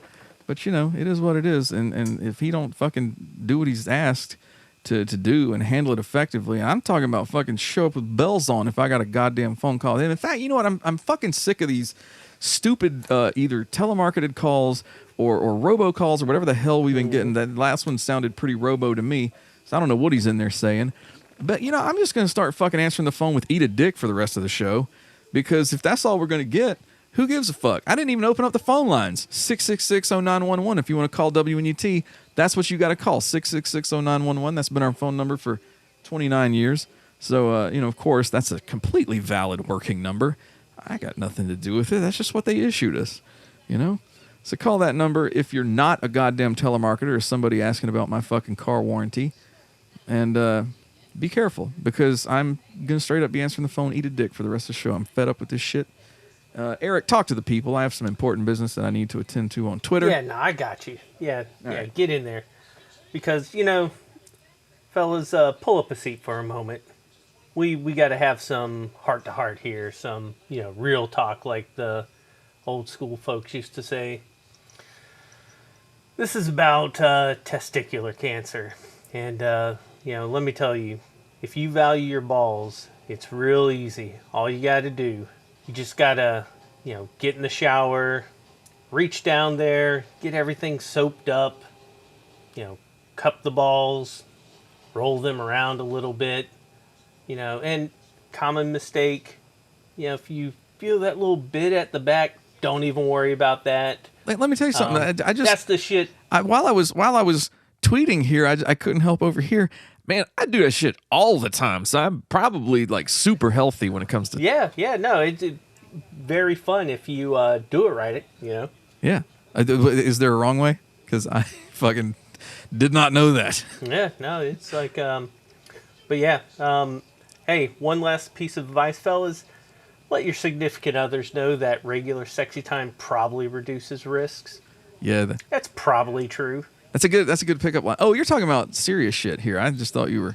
but you know, it is what it is. And if he don't fucking do what he's asked to do and handle it effectively, I'm talking about fucking show up with bells on if I got a goddamn phone call. And in fact, you know what? I'm fucking sick of these stupid either telemarketed calls or robocalls or whatever the hell we've been getting. That last one sounded pretty robo to me, so I don't know what he's in there saying. But you know, I'm just gonna start fucking answering the phone with "eat a dick" for the rest of the show, because if that's all we're gonna get, who gives a fuck? I didn't even open up the phone lines. 666-0911 if you want to call WNUT. That's what you got to call, 666-0911. That's been our phone number for 29 years. So, you know, of course, that's a completely valid working number. I got nothing to do with it. That's just what they issued us, you know? So call that number if you're not a goddamn telemarketer or somebody asking about my fucking car warranty. And be careful, because I'm going to straight up be answering the phone, eat a dick for the rest of the show. I'm fed up with this shit. Eric, talk to the people. I have some important business that I need to attend to on Twitter. Yeah, no, I got you. Yeah, right. Get in there. Because, you know, fellas, pull up a seat for a moment. We got to have some heart-to-heart here, some, you know, real talk like the old school folks used to say. This is about testicular cancer. And, you know, let me tell you, if you value your balls, it's real easy. All you got to do, you just gotta, you know, get in the shower, reach down there, get everything soaped up, you know, cup the balls, roll them around a little bit, you know, and common mistake, you know, if you feel that little bit at the back, don't even worry about that. Let me tell you something. I just, that's the shit. While I was tweeting here, I couldn't help overhear. Man, I do that shit all the time, so I'm probably like super healthy when it comes to... Yeah, no, it's very fun if you do it right, you know? Yeah. Is there a wrong way? Because I fucking did not know that. Yeah, no, it's like, but yeah, hey, one last piece of advice, fellas. Let your significant others know that regular sexy time probably reduces risks. Yeah. That's probably true. That's a good pickup line. Oh, you're talking about serious shit here. I just thought I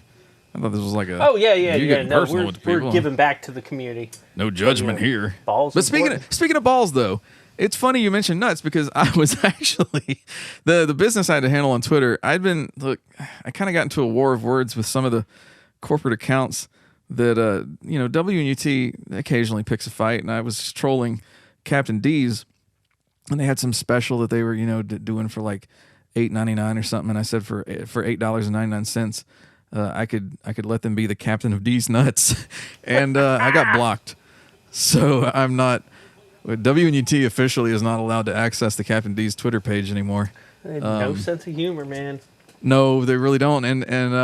thought this was like a... Oh, yeah. No, we're giving back to the community. No judgment here. Balls. But speaking of balls, though, it's funny you mentioned nuts, because I was actually... The business I had to handle on Twitter, I kind of got into a war of words with some of the corporate accounts that, you know, WNUT occasionally picks a fight, and I was trolling Captain D's, and they had some special that they were, you know, doing for like $8.99 or something, and I said for $8.99 I could let them be the captain of D's nuts, and I got blocked. So I'm not... WNUT officially is not allowed to access the Captain D's Twitter page anymore. No sense of humor, man. No, they really don't. And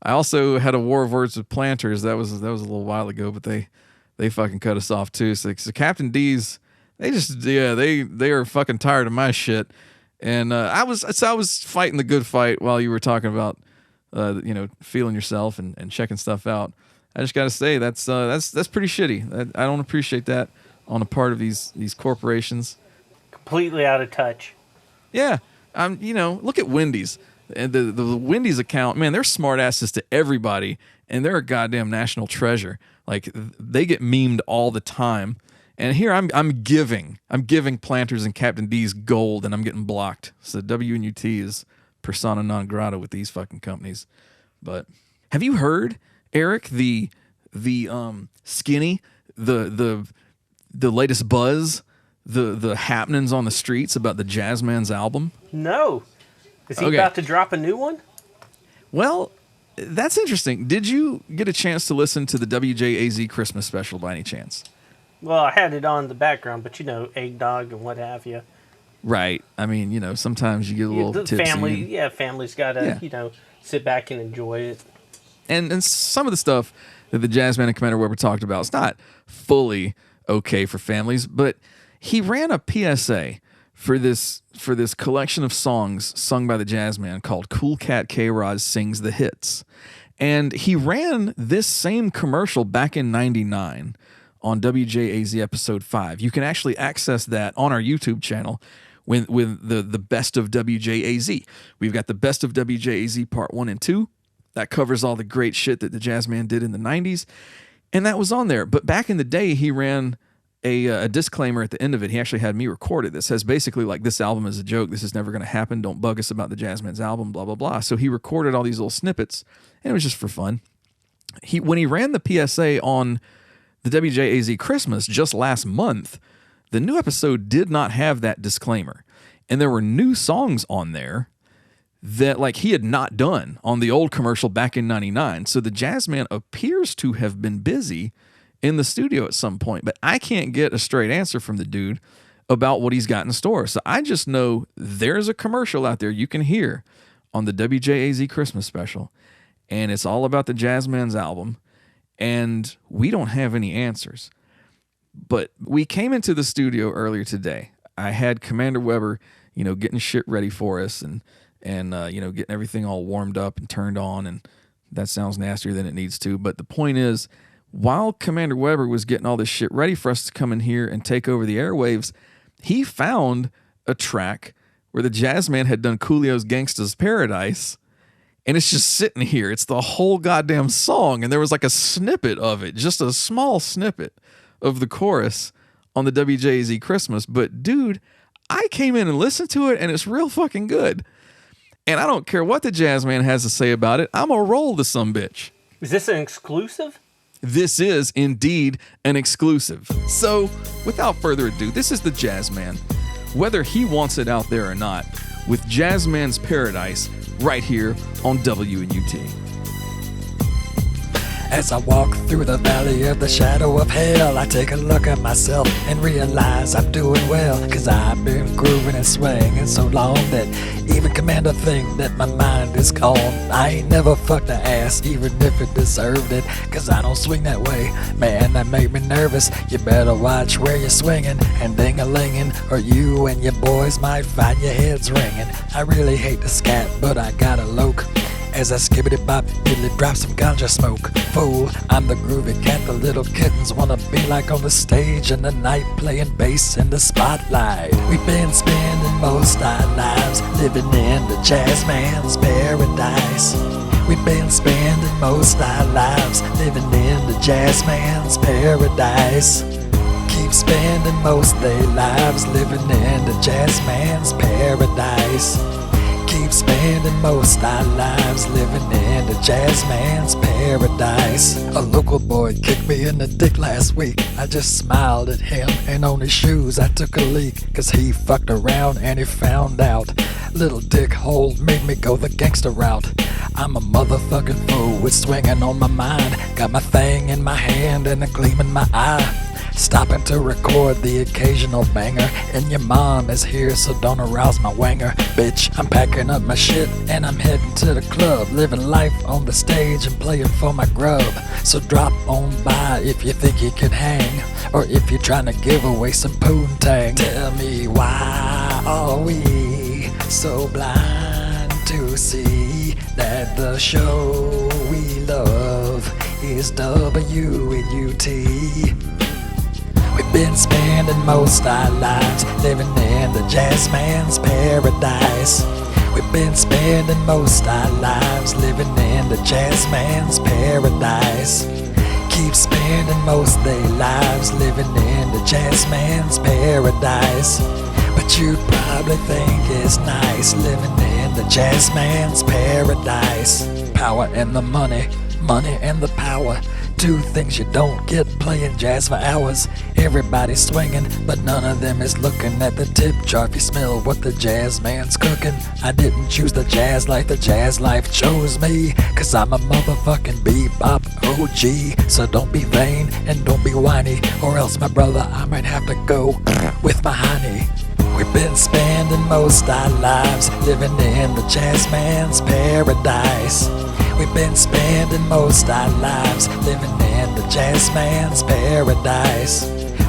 I also had a war of words with Planters. That was a little while ago, but they fucking cut us off too. So Captain D's, they are fucking tired of my shit. And I was fighting the good fight while you were talking about you know, feeling yourself and checking stuff out. I just got to say that's pretty shitty. I don't appreciate that on the part of these corporations. Completely out of touch. Yeah, you know, look at Wendy's. And the Wendy's account, man, they're smart asses to everybody, and they're a goddamn national treasure. Like, they get memed all the time. And here I'm giving Planters and Captain D's gold, and I'm getting blocked. So WNUT is persona non grata with these fucking companies. But have you heard, Eric, the skinny, the latest buzz, the happenings on the streets about the Jazzman's album? No. Is he about to drop a new one? Well, that's interesting. Did you get a chance to listen to the WJAZ Christmas special by any chance? Well, I had it on the background, but you know, eggnog and what have you. Right. I mean, you know, sometimes you get a little tipsy. Family's got to, you know, sit back and enjoy it. And some of the stuff that the Jazzman and Commander Weber talked about. It's not fully okay for families, but he ran a PSA for this collection of songs sung by the Jazzman called Cool Cat K-Rod Sings the Hits. And he ran this same commercial back in 99 on WJAZ episode 5. You can actually access that on our YouTube channel with the best of WJAZ. We've got the best of WJAZ part 1 and 2. That covers all the great shit that the Jazzman did in the 90s. And that was on there. But back in the day, he ran a disclaimer at the end of it. He actually had me record it that says basically like, this album is a joke. This is never going to happen. Don't bug us about the Jazzman's album, blah, blah, blah. So he recorded all these little snippets, and it was just for fun. When he ran the PSA on the WJAZ Christmas just last month, the new episode did not have that disclaimer. And there were new songs on there that like he had not done on the old commercial back in 99. So the Jazzman appears to have been busy in the studio at some point, but I can't get a straight answer from the dude about what he's got in store. So I just know there's a commercial out there you can hear on the WJAZ Christmas special, and it's all about the Jazzman's album, and we don't have any answers. But we came into the studio earlier today. I had Commander Weber, getting shit ready for us and getting everything all warmed up and turned on, and that sounds nastier than it needs to. But the point is, while Commander Weber was getting all this shit ready for us to come in here and take over the airwaves, he found a track where the Jazzman had done Coolio's Gangsta's Paradise, and it's just sitting here. It's the whole goddamn song, and there was like a snippet of it, just a small snippet of the chorus on the WJZ Christmas. But dude, I came in and listened to it, and it's real fucking good. And I don't care what the Jazzman has to say about it. I'm gonna roll the sumbitch. Is this an exclusive? This is indeed an exclusive. So, without further ado, this is the Jazzman, whether he wants it out there or not, with Jazzman's Paradise right here on WNUT. As I walk through the valley of the shadow of hell, I take a look at myself and realize I'm doing well. Cause I've been grooving and swinging so long that even Commander think that my mind is gone. I ain't never fucked an ass, even if it deserved it. Cause I don't swing that way, man, that made me nervous. You better watch where you're swinging and ding-a-linging, or you and your boys might find your heads ringing. I really hate the scat, but I gotta loke. As I skibbity bop, diddly drop some ganja smoke. Fool, I'm the groovy cat the little kittens wanna be like on the stage in the night, playing bass in the spotlight. We've been spending most our lives living in the Jazzman's paradise. We've been spending most our lives living in the Jazzman's paradise. Keep spending most their lives living in the Jazzman's paradise. Keep spending most our lives living in the Jazzman's paradise. A local boy kicked me in the dick last week. I just smiled at him, and on his shoes I took a leak. Cause he fucked around and he found out. Little dick hole made me go the gangster route. I'm a motherfucking fool with swinging on my mind. Got my thing in my hand and a gleam in my eye. Stopping to record the occasional banger, and your mom is here, so don't arouse my wanger. Bitch, I'm packing up my shit and I'm heading to the club, living life on the stage and playing for my grub. So drop on by if you think you can hang, or if you're trying to give away some poontang. Tell me, why are we so blind to see that the show we love is WNUT? We've been spending most our lives living in the Jazzman's paradise. We've been spending most our lives living in the Jazzman's paradise. Keep spending most their lives living in the Jazzman's paradise. But you'd probably think it's nice living in the Jazzman's paradise. Power and the money, money and the power. Two things you don't get playing jazz for hours. Everybody's swinging, but none of them is looking at the tip jar. If you smell what the Jazzman's cooking, I didn't choose the jazz life, the jazz life chose me. Cause I'm a motherfucking bebop OG. So don't be vain and don't be whiny, or else my brother, I might have to go with my honey. We've been spending most our lives living in the Jazzman's paradise. We've been spending most our lives living in the Jazzman's paradise.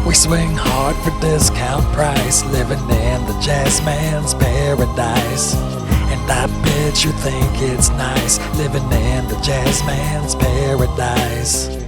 We swing hard for discount price, living in the Jazzman's paradise. And I bet you think it's nice, living in the Jazzman's paradise.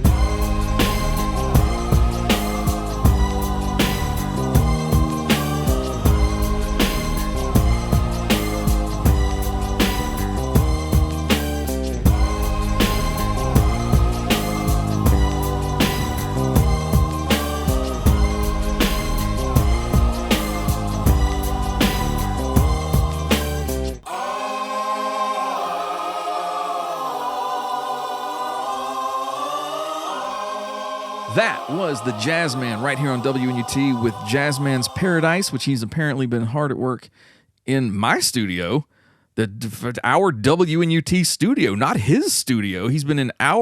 That was the Jazzman right here on WNUT with Jazzman's Paradise, which he's apparently been hard at work in my studio, our WNUT studio, not his studio. He's been in at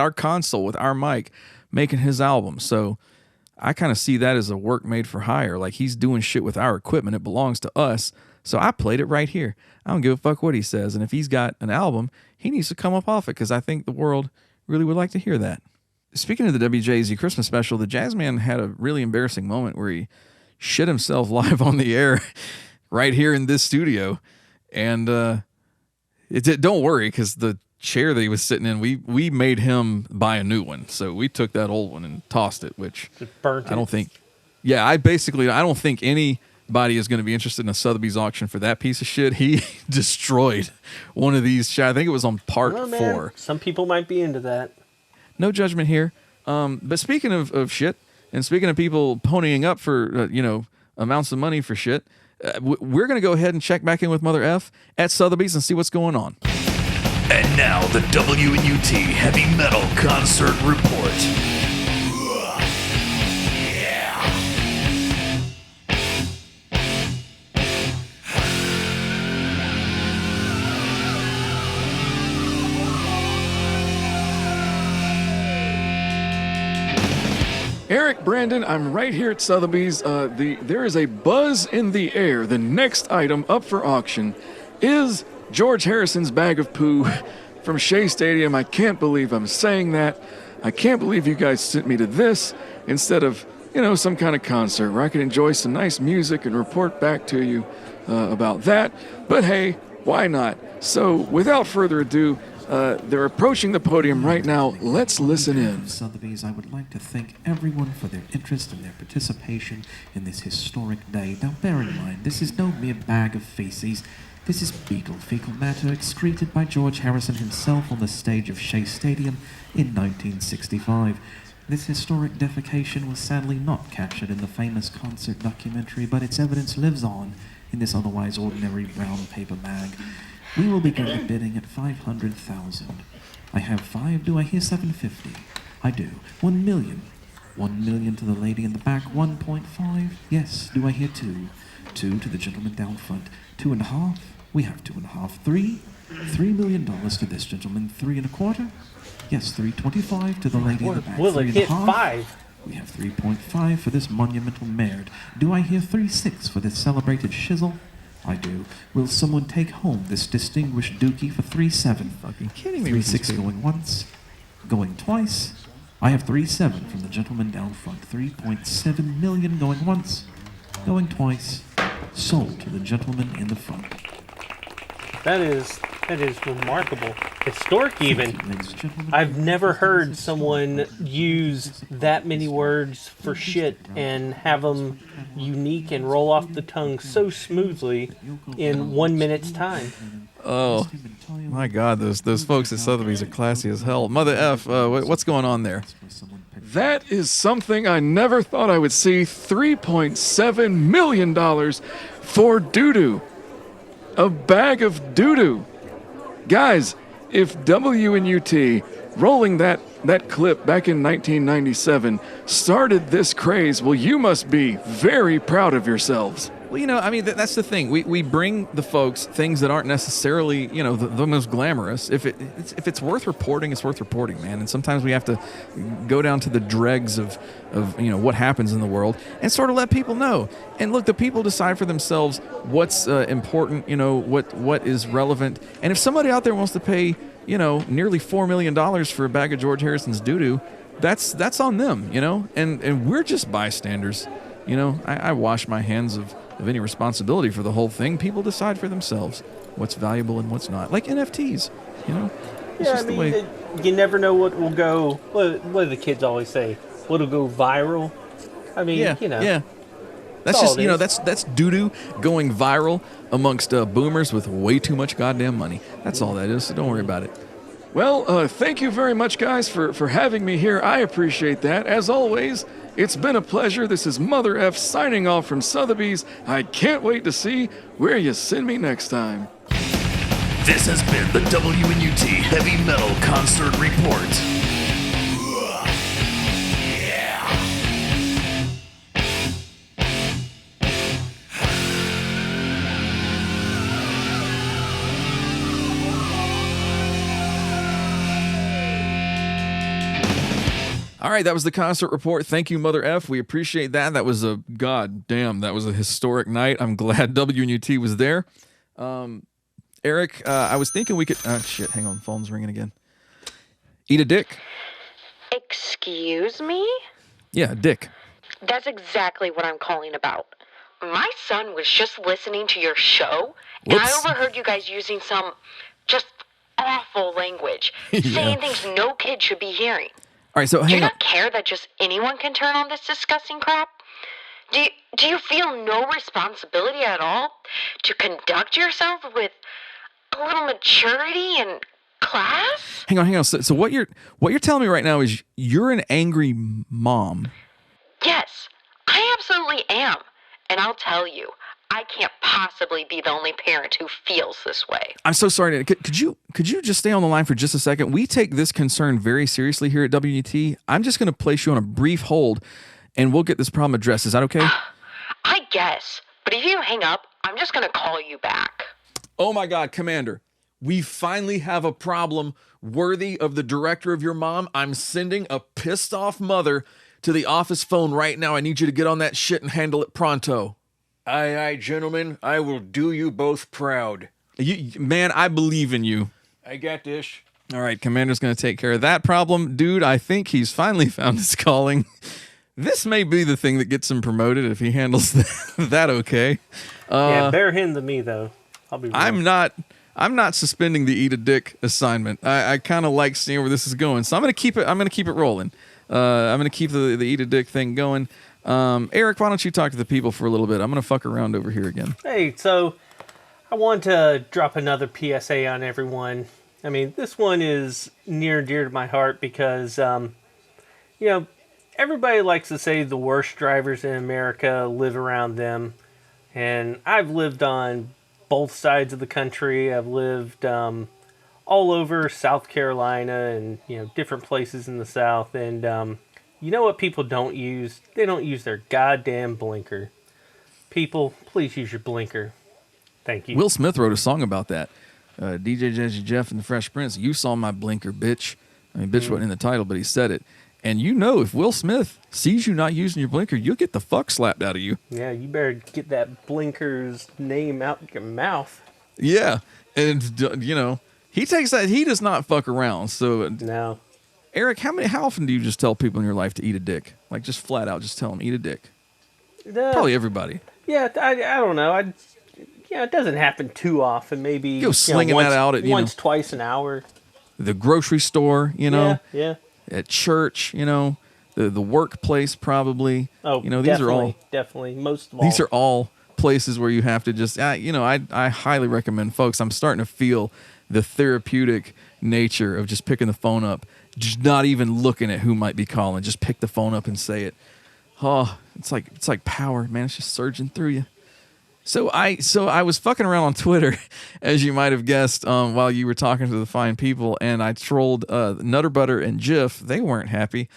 our console with our mic making his album. So I kind of see that as a work made for hire. Like, he's doing shit with our equipment. It belongs to us. So I played it right here. I don't give a fuck what he says. And if he's got an album, he needs to come up off it because I think the world really would like to hear that. Speaking of the WJZ Christmas special, the Jazzman had a really embarrassing moment where he shit himself live on the air right here in this studio. And don't worry, because the chair that he was sitting in, we made him buy a new one. So we took that old one and tossed it, which burnt it. I don't think anybody is going to be interested in a Sotheby's auction for that piece of shit. He destroyed one of these. I think it was on part 4. Some people might be into that. No judgment here. But speaking of shit, and speaking of people ponying up for, amounts of money for shit, we're going to go ahead and check back in with Mother F at Sotheby's and see what's going on. And now the WNUT Heavy Metal Concert Report. Eric, Brandon, I'm right here at Sotheby's. There is a buzz in the air. The next item up for auction is George Harrison's bag of poo from Shea Stadium. I can't believe I'm saying that. I can't believe you guys sent me to this instead of, some kind of concert where I could enjoy some nice music and report back to you about that. But hey, why not? So without further ado, they're approaching the podium right now. Let's listen in. Sotheby's, I would like to thank everyone for their interest and their participation in this historic day. Now, bear in mind, this is no mere bag of feces. This is Beatle fecal matter excreted by George Harrison himself on the stage of Shea Stadium in 1965. This historic defecation was sadly not captured in the famous concert documentary, but its evidence lives on in this otherwise ordinary brown paper bag. We will begin the bidding at 500,000. I have 5. Do I hear 750? I do. 1 million. 1 million to the lady in the back. 1.5. Yes. Do I hear 2? 2 to the gentleman down front. 2.5. We have 2.5. 3. $3 million to this gentleman. 3.25. Yes. 3.25 to the lady in the back. Will it hit 5? We have 3.5 for this monumental merd. Do I hear 3.6 for this celebrated shizzle? I do. Will someone take home this distinguished dookie for 3.7? Fucking kidding me. 3.6 going once, going twice. I have 3.7 from the gentleman down front. 3.7 million going once, going twice. Sold to the gentleman in the front. That is remarkable. Historic even. I've never heard someone use that many words for shit and have them unique and roll off the tongue so smoothly in 1 minute's time. Oh, my God, those folks at Sotheby's are classy as hell. Mother F, what's going on there? That is something I never thought I would see. $3.7 million for doo-doo. A bag of doo-doo. Guys, if WNUT, rolling that clip back in 1997, started this craze, well, you must be very proud of yourselves. Well, I mean, that's the thing. We bring the folks things that aren't necessarily, the most glamorous. If it's worth reporting, it's worth reporting, man. And sometimes we have to go down to the dregs of what happens in the world and sort of let people know. And look, the people decide for themselves what's important, what is relevant. And if somebody out there wants to pay, nearly $4 million for a bag of George Harrison's doo-doo, that's on them, and we're just bystanders. I wash my hands of any responsibility for the whole thing. People decide for themselves what's valuable and what's not. Like NFTs, It's just the way. You never know what will go. What do the kids always say? What'll go viral? I mean, yeah. That's just that's doo-doo going viral amongst boomers with way too much goddamn money. That's all that is. So don't worry about it. Well, thank you very much, guys, for having me here. I appreciate that. As always, it's been a pleasure. This is Mother F signing off from Sotheby's. I can't wait to see where you send me next time. This has been the WNUT Heavy Metal Concert Report. All right, that was the concert report. Thank you, Mother F. We appreciate that. That was a historic night. I'm glad WNUT was there. Eric, I was thinking we could. Shit, hang on, phone's ringing again. Eat a dick. Excuse me? Yeah, dick. That's exactly what I'm calling about. My son was just listening to your show, and I overheard you guys using some just awful language, saying things no kid should be hearing. All right, so Do hang you on. not care that just anyone can turn on this disgusting crap? Do you feel no responsibility at all to conduct yourself with a little maturity and class? Hang on. So what you're telling me right now is you're an angry mom. Yes, I absolutely am. And I'll tell you, I can't possibly be the only parent who feels this way. I'm so sorry. Could you just stay on the line for just a second? We take this concern very seriously here at WNUT. I'm just going to place you on a brief hold, and we'll get this problem addressed. Is that okay? I guess. But if you hang up, I'm just going to call you back. Oh my God, Commander. We finally have a problem worthy of the director of your mom. I'm sending a pissed off mother to the office phone right now. I need you to get on that shit and handle it pronto. Aye, gentlemen. I will do you both proud. Man, I believe in you. I got this. All right, Commander's going to take care of that problem. Dude, I think he's finally found his calling. This may be the thing that gets him promoted if he handles that okay. Yeah, better him than me, though. I'll be real. I'm not suspending the eat a dick assignment. I kind of like seeing where this is going, so I'm going to keep it rolling. I'm going to keep the eat a dick thing going. Eric, why don't you talk to the people for a little bit? I'm going to fuck around over here again. Hey, so I want to drop another PSA on everyone. I mean, this one is near and dear to my heart because, everybody likes to say the worst drivers in America live around them. And I've lived on both sides of the country. I've lived all over South Carolina and, different places in the South. And, you know what people don't use? They don't use their goddamn blinker. People, please use your blinker. Thank you. Will Smith wrote a song about that. DJ Jazzy Jeff and the Fresh Prince, you saw my blinker, bitch. I mean, bitch wasn't in the title, but he said it. And if Will Smith sees you not using your blinker, you'll get the fuck slapped out of you. Yeah, you better get that blinker's name out your mouth. Yeah. And, he takes that. He does not fuck around. So, no. Eric, how often do you just tell people in your life to eat a dick? Like, just flat out, just tell them, eat a dick. Probably everybody. Yeah, I don't know. It doesn't happen too often. Maybe go slinging that out at once, twice an hour. The grocery store, Yeah. At church, the workplace probably. Oh, these are all definitely most of all. These are all places where you have to just, I highly recommend, folks. I'm starting to feel the therapeutic nature of just picking the phone up. Just not even looking at who might be calling. Just pick the phone up and say it. Oh, it's like power, man. It's just surging through you. So I was fucking around on Twitter, as you might have guessed, while you were talking to the fine people, and I trolled Nutter Butter and Jif. They weren't happy.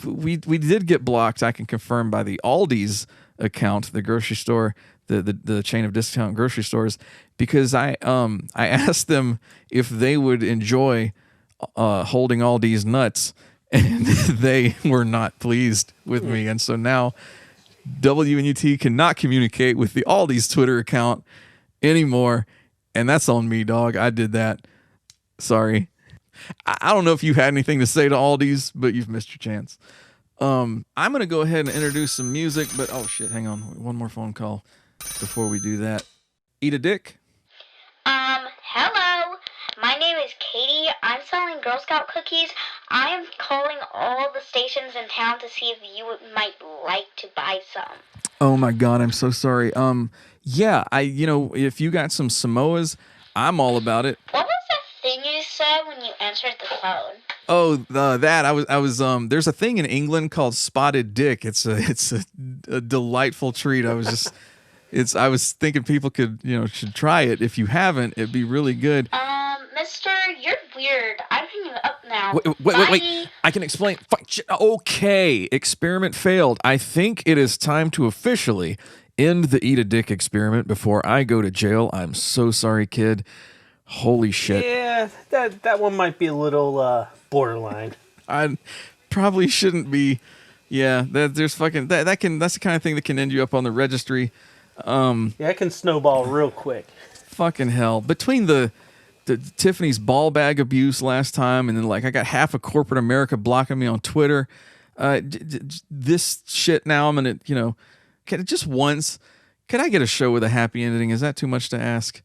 We did get blocked. I can confirm by the Aldi's account, the grocery store, the chain of discount grocery stores, because I asked them if they would enjoy holding Aldi's nuts, and they were not pleased with me. And so now WNUT cannot communicate with the Aldi's Twitter account anymore. And that's on me, dog. I did that. Sorry. I don't know if you had anything to say to Aldi's, but you've missed your chance. I'm going to go ahead and introduce some music, but oh shit, hang on. One more phone call before we do that. Eat a dick? Hello. My name is Katie. I'm selling Girl Scout cookies. I am calling all the stations in town to see if you might like to buy some. Oh my God, I'm so sorry. Yeah, if you got some Samoas, I'm all about it. What was the thing you said when you answered the phone? Oh, that I was there's a thing in England called spotted dick. It's a delightful treat. I was thinking people should try it. If you haven't, it'd be really good. Mister, you're weird. I'm hanging up now. Wait. I can explain. Okay, experiment failed. I think it is time to officially end the eat a dick experiment before I go to jail. I'm so sorry, kid. Holy shit. Yeah, that one might be a little borderline. I probably shouldn't be. Yeah, that's the kind of thing that can end you up on the registry. Yeah, it can snowball real quick. Fucking hell. Between the Tiffany's ball bag abuse last time, and then I got half of corporate America blocking me on Twitter. This shit now, I'm gonna, just once, can I get a show with a happy ending? Is that too much to ask?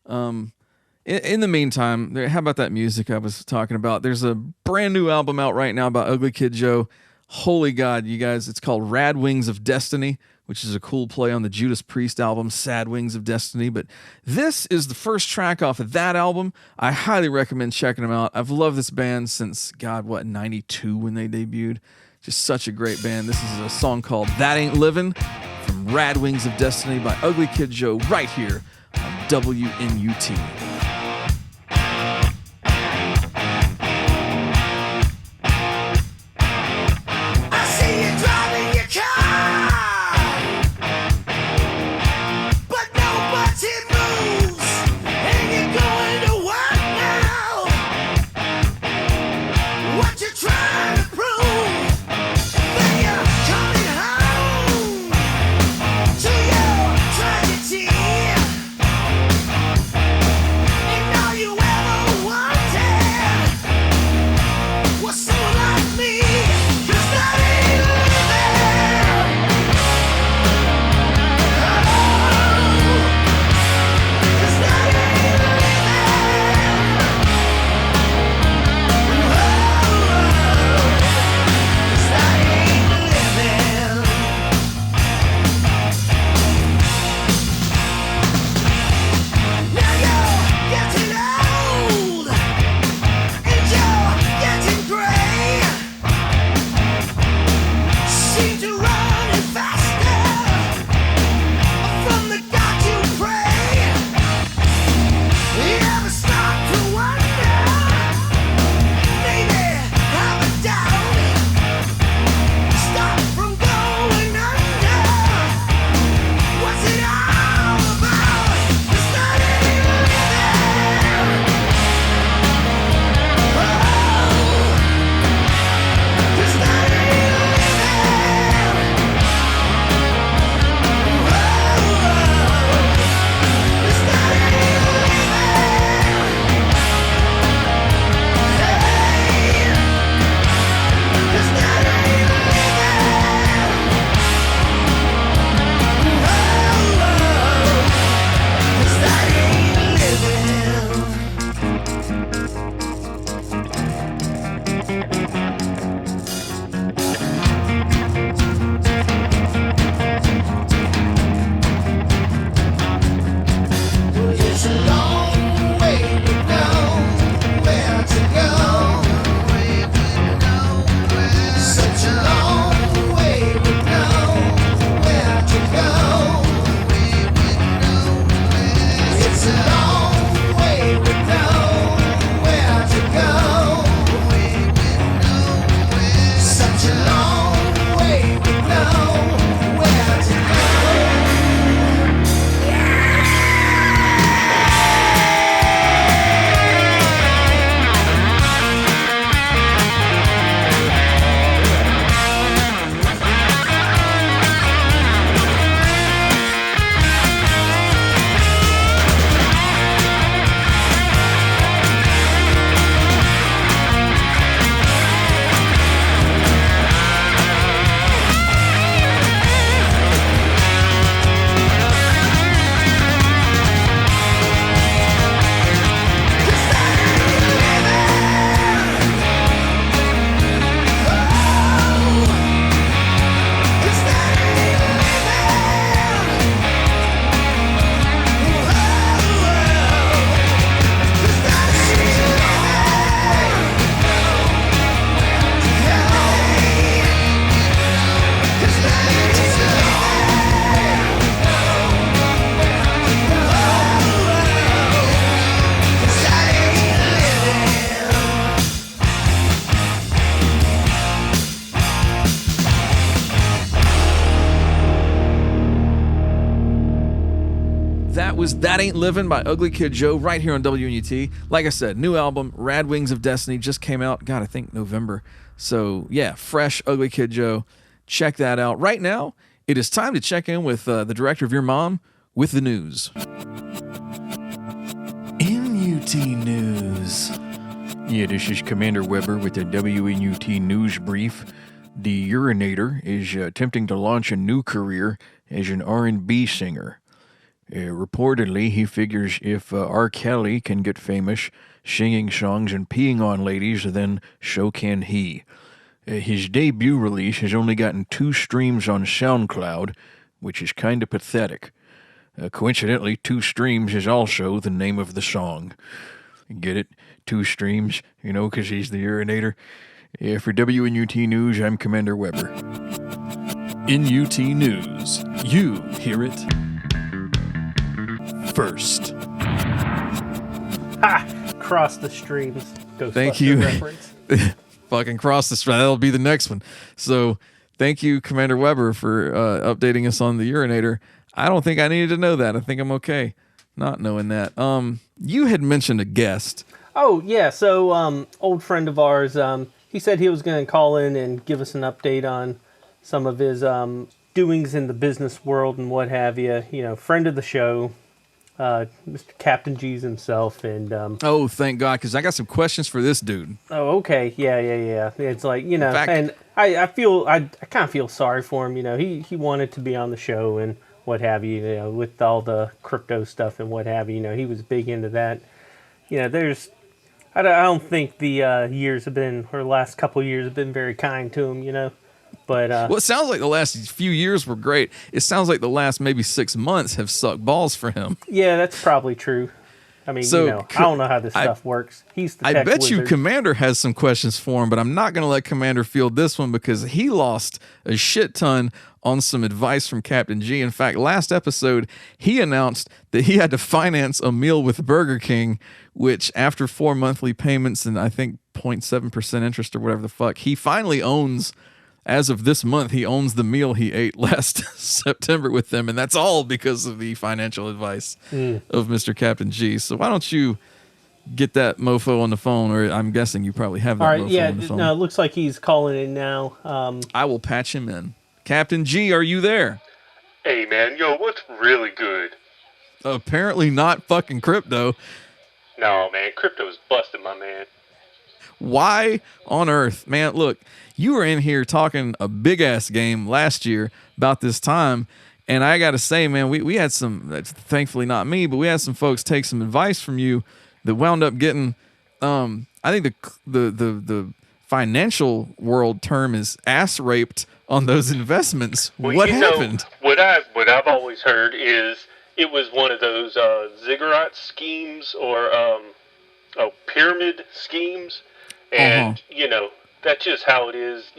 In the meantime, how about that music I was talking about? There's a brand new album out right now about Ugly Kid Joe. Holy God, you guys, it's called Rad Wings of Destiny, which is a cool play on the Judas Priest album, Sad Wings of Destiny. But this is the first track off of that album. I highly recommend checking them out. I've loved this band since, 92 when they debuted. Just such a great band. This is a song called That Ain't Livin' from Rad Wings of Destiny by Ugly Kid Joe right here on WNUT. That was That Ain't Livin' by Ugly Kid Joe right here on WNUT. Like I said, new album, Rad Wings of Destiny, just came out, God, I think November. So, yeah, fresh Ugly Kid Joe. Check that out. Right now, it is time to check in with the director of Your Mom with the news. NUT News. Yeah, this is Commander Weber with the WNUT News Brief. The Urinator is attempting to launch a new career as an R&B singer. Reportedly, he figures if R. Kelly can get famous singing songs and peeing on ladies, then so can he. His debut release has only gotten 2 streams on SoundCloud, which is kind of pathetic. Coincidentally, 2 streams is also the name of the song. Get it? 2 streams, because he's the Urinator. For WNUT News, I'm Commander Weber. NUT News. You hear it first. Ha! Cross the streams. Thank you. Reference. Fucking cross the stream. That'll be the next one. So thank you, Commander Weber, for updating us on the Urinator. I don't think I needed to know that. I think I'm okay not knowing that. You had mentioned a guest. Oh, yeah. So, old friend of ours, he said he was going to call in and give us an update on some of his doings in the business world and what have you. Friend of the show, Mr. Captain G's himself. And oh, thank God, because I got some questions for this dude. Oh, okay. Yeah. It's like, fact, and I kind of feel sorry for him. He wanted to be on the show and what have you, with all the crypto stuff and what have you. He was big into that. I don't think the years have been, or the last couple of years have been very kind to him, But well, it sounds like the last few years were great. It sounds like the last maybe 6 months have sucked balls for him. Yeah, that's probably true. I mean, I don't know how this stuff works. He's the tech I bet wizard. you Commander has some questions for him, but I'm not going to let Commander field this one because he lost a shit ton on some advice from Captain G. In fact, last episode, he announced that he had to finance a meal with Burger King, which after 4 monthly payments and I think 0.7% interest or whatever the fuck, he finally owns. As of this month, he owns the meal he ate last September with them, and that's all because of the financial advice of Mr. Captain G. So why don't you get that mofo on the phone, or I'm guessing you probably have that all right, mofo on the phone. No, it looks like he's calling in now. I will patch him in. Captain G, are you there? Hey, man, what's really good? Apparently not fucking crypto. No, man, crypto's busted, my man. Why on earth? Man, look, you were in here talking a big-ass game last year about this time, and I got to say, man, we had some, thankfully not me, but we had some folks take some advice from you that wound up getting, I think the financial world term is ass-raped on those investments. Well, what happened? What I've always heard is it was one of those ziggurat schemes or pyramid schemes. And, that's just how it is.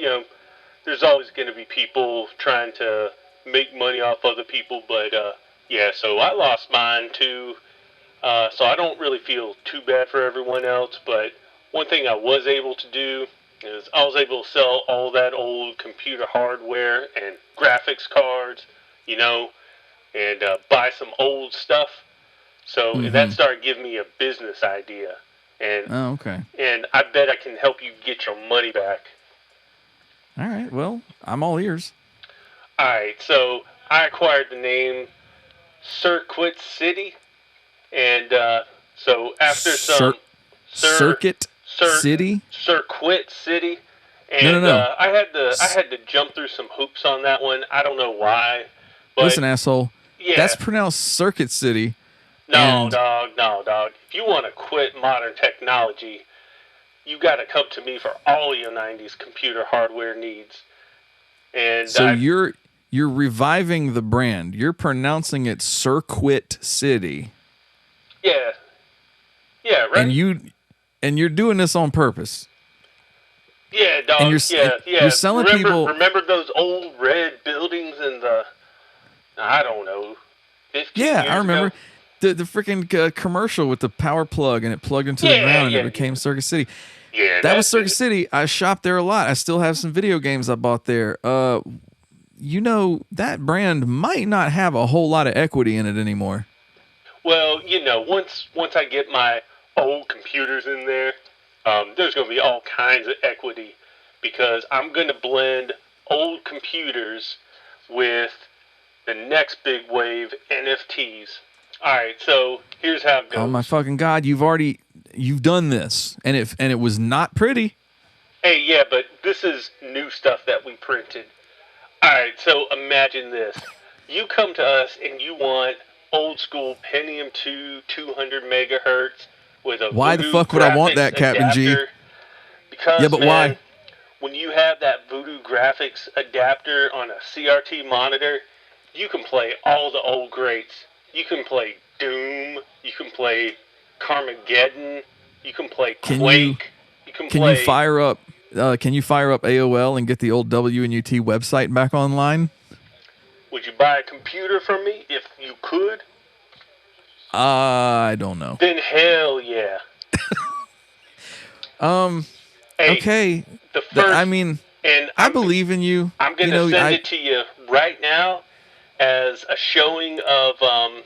There's always going to be people trying to make money off other people. But, so I lost mine too. So I don't really feel too bad for everyone else. But one thing I was able to do is I was able to sell all that old computer hardware and graphics cards, and buy some old stuff. So that started giving me a business idea. And, okay. And I bet I can help you get your money back. All right. Well, I'm all ears. All right. So I acquired the name Circuit City. And so after some... Circuit City? Circuit City. And no. I had to jump through some hoops on that one. I don't know why. But listen, asshole. Yeah. That's pronounced Circuit City. No, dog. If you want to quit modern technology, you got to come to me for all your 90s computer hardware needs. And so you're reviving the brand. You're pronouncing it Circuit City. Yeah. Yeah, right. And you're doing this on purpose. Yeah, dog. And you're selling people. Remember those old red buildings in the, I don't know, 15 years I remember. ago? The freaking commercial with the power plug and it plugged into the ground and it became Circuit City. Yeah, that was Circuit City. I shopped there a lot. I still have some video games I bought there. That brand might not have a whole lot of equity in it anymore. Well, once I get my old computers in there, there's going to be all kinds of equity because I'm going to blend old computers with the next big wave, NFTs. All right, so here's how it goes. Oh my fucking God, you've done this, and it was not pretty. Hey, yeah, but this is new stuff that we printed. All right, so imagine this. You come to us and you want old school Pentium 2 200 megahertz with a Why the Voodoo fuck would I want that, graphics Captain G? adapter. Because, Yeah, but man, why? when you have that Voodoo graphics adapter on a CRT monitor, you can play all the old greats. You can play Doom. You can play Carmageddon. You can play Quake. Can you fire up AOL and get the old WNUT website back online? Would you buy a computer from me if you could? I don't know. Then hell yeah. Hey, okay. I believe in you. I'm going to send it to you right now as a showing of, I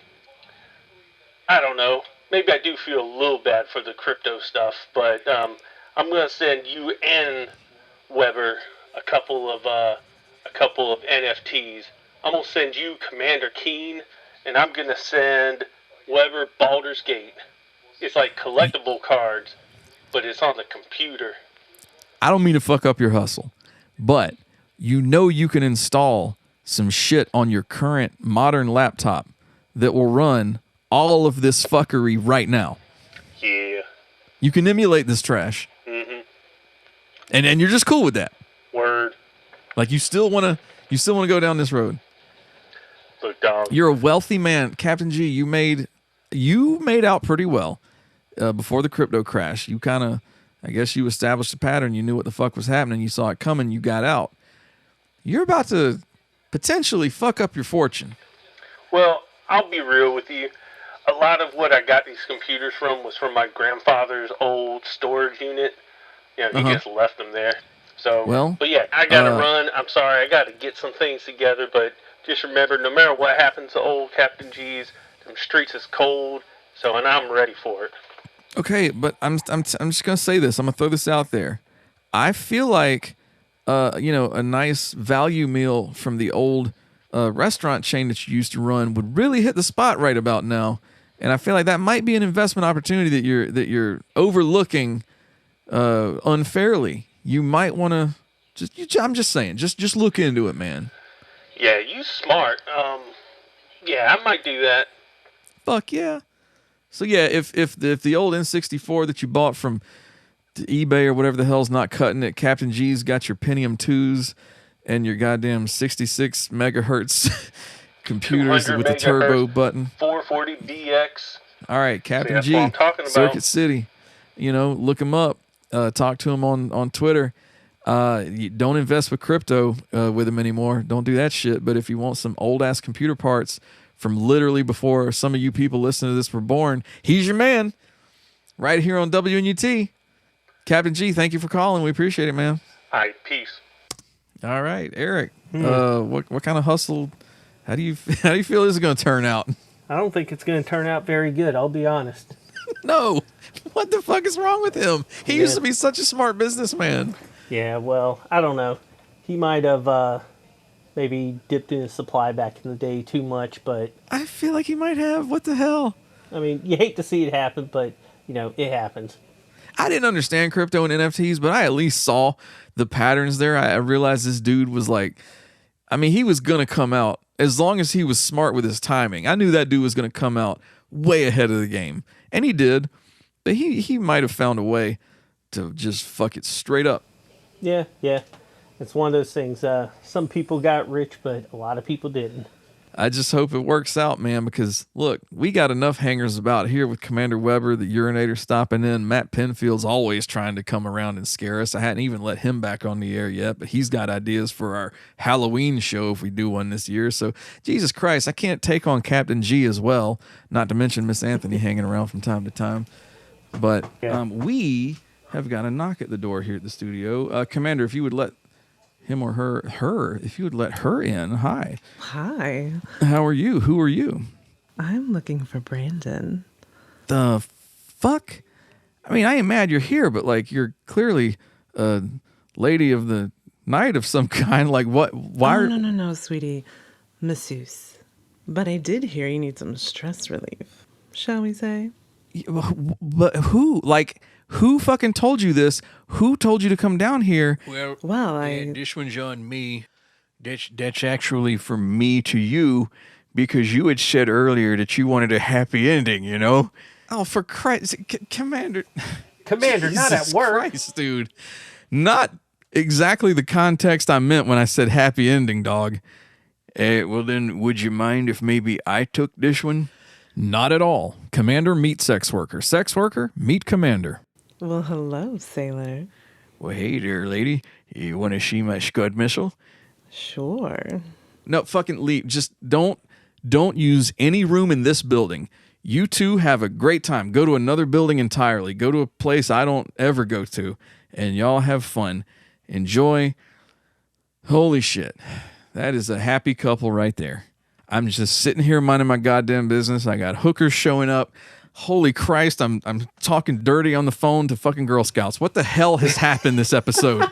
don't know, maybe I do feel a little bad for the crypto stuff, but I'm going to send you and Weber a couple of NFTs. I'm going to send you Commander Keen, and I'm going to send Weber Baldur's Gate. It's like collectible cards, but it's on the computer. I don't mean to fuck up your hustle, but you can install some shit on your current modern laptop that will run all of this fuckery right now. Yeah. You can emulate this trash. Mm-hmm. And you're just cool with that. Word. Like you still wanna go down this road. Look, dog. You're a wealthy man, Captain G. You made out pretty well before the crypto crash. You kind of, I guess, you established a pattern. You knew what the fuck was happening. You saw it coming. You got out. You're about to potentially fuck up your fortune. Well, I'll be real with you. A lot of what I got these computers from was from my grandfather's old storage unit. He just left them there. So, but yeah, I gotta run. I'm sorry, I gotta get some things together. But just remember, no matter what happens to old Captain G's, them streets is cold. So, and I'm ready for it. Okay, but I'm just gonna say this. I'm gonna throw this out there. I feel like, a nice value meal from the old restaurant chain that you used to run would really hit the spot right about now. And I feel like that might be an investment opportunity that you're overlooking unfairly. You might want to I'm just saying, just look into it, man. Yeah, you smart. Yeah, I might do that. Fuck yeah. So yeah, if the old N64 that you bought from eBay or whatever the hell's not cutting it, Captain G's got your Pentium 2s and your goddamn 66 megahertz computers with the turbo button. 440DX. All right, Captain See, that's G, what I'm talking about. Circuit City. Look him up. Talk to him on Twitter. You don't invest with crypto with him anymore. Don't do that shit. But if you want some old ass computer parts from literally before some of you people listening to this were born, he's your man. Right here on WNUT. Captain G, thank you for calling. We appreciate it, man. All right, peace. All right, Eric. What kind of hustle? How do you feel this is going to turn out? I don't think it's going to turn out very good. I'll be honest. No, what the fuck is wrong with him? He used to be such a smart businessman. Yeah, well, I don't know. He might have maybe dipped in his supply back in the day too much, but I feel like he might have. What the hell? I mean, you hate to see it happen, but it happens. I didn't understand crypto and NFTs, but I at least saw the patterns there. I realized this dude was like, he was going to come out as long as he was smart with his timing. I knew that dude was going to come out way ahead of the game. And he did. But he might have found a way to just fuck it straight up. Yeah. It's one of those things. Some people got rich, but a lot of people didn't. I just hope it works out, man, because, look, we got enough hangers about here with Commander Weber, the Urinator stopping in. Matt Penfield's always trying to come around and scare us. I hadn't even let him back on the air yet, but he's got ideas for our Halloween show if we do one this year. So, Jesus Christ, I can't take on Captain G as well, not to mention Miss Anthony hanging around from time to time. But we have got a knock at the door here at the studio. Commander, if you would let him or her, if you would let her in. Hi. Hi. How are you? Who are you? I'm looking for Brandon. The fuck? I mean, I ain't mad you're here, but like you're clearly a lady of the night of some kind. Like what? Why? No, sweetie. Masseuse. But I did hear you need some stress relief. Shall we say? But who? Like who fucking told you this? Who told you to come down here? Well, this one's on me. That's actually from me to you, because you had said earlier that you wanted a happy ending, you know? Oh, for Christ, Commander, not at work. Christ, dude. Not exactly the context I meant when I said happy ending, dog. Well then, would you mind if maybe I took this one? Not at all. Commander meet sex worker. Sex worker meet commander. Well, hello, sailor. Well, hey there, lady. You want to see my Scud missile? Sure. No, fucking leave. Just don't use any room in this building. You two have a great time. Go to another building entirely. Go to a place I don't ever go to, and y'all have fun. Enjoy. Holy shit. That is a happy couple right there. I'm just sitting here minding my goddamn business. I got hookers showing up. Holy Christ, I'm talking dirty on the phone to fucking Girl Scouts. What the hell has happened this episode?